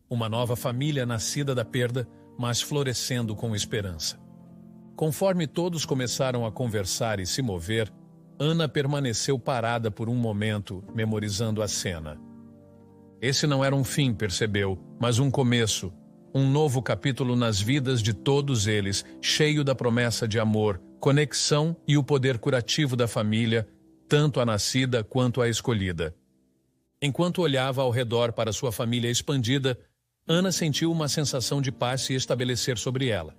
Uma nova família nascida da perda, mas florescendo com esperança. Conforme todos começaram a conversar e se mover, Ana permaneceu parada por um momento, memorizando a cena. Esse não era um fim, percebeu, mas um começo. Um novo capítulo nas vidas de todos eles, cheio da promessa de amor, conexão e o poder curativo da família, tanto a nascida quanto a escolhida. Enquanto olhava ao redor para sua família expandida, Ana sentiu uma sensação de paz se estabelecer sobre ela.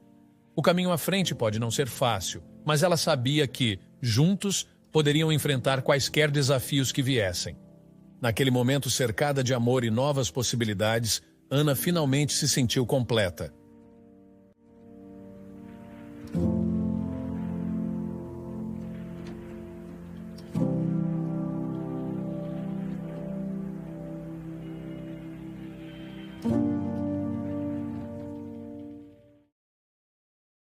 O caminho à frente pode não ser fácil, mas ela sabia que, juntos, poderiam enfrentar quaisquer desafios que viessem. Naquele momento cercada de amor e novas possibilidades, Ana finalmente se sentiu completa.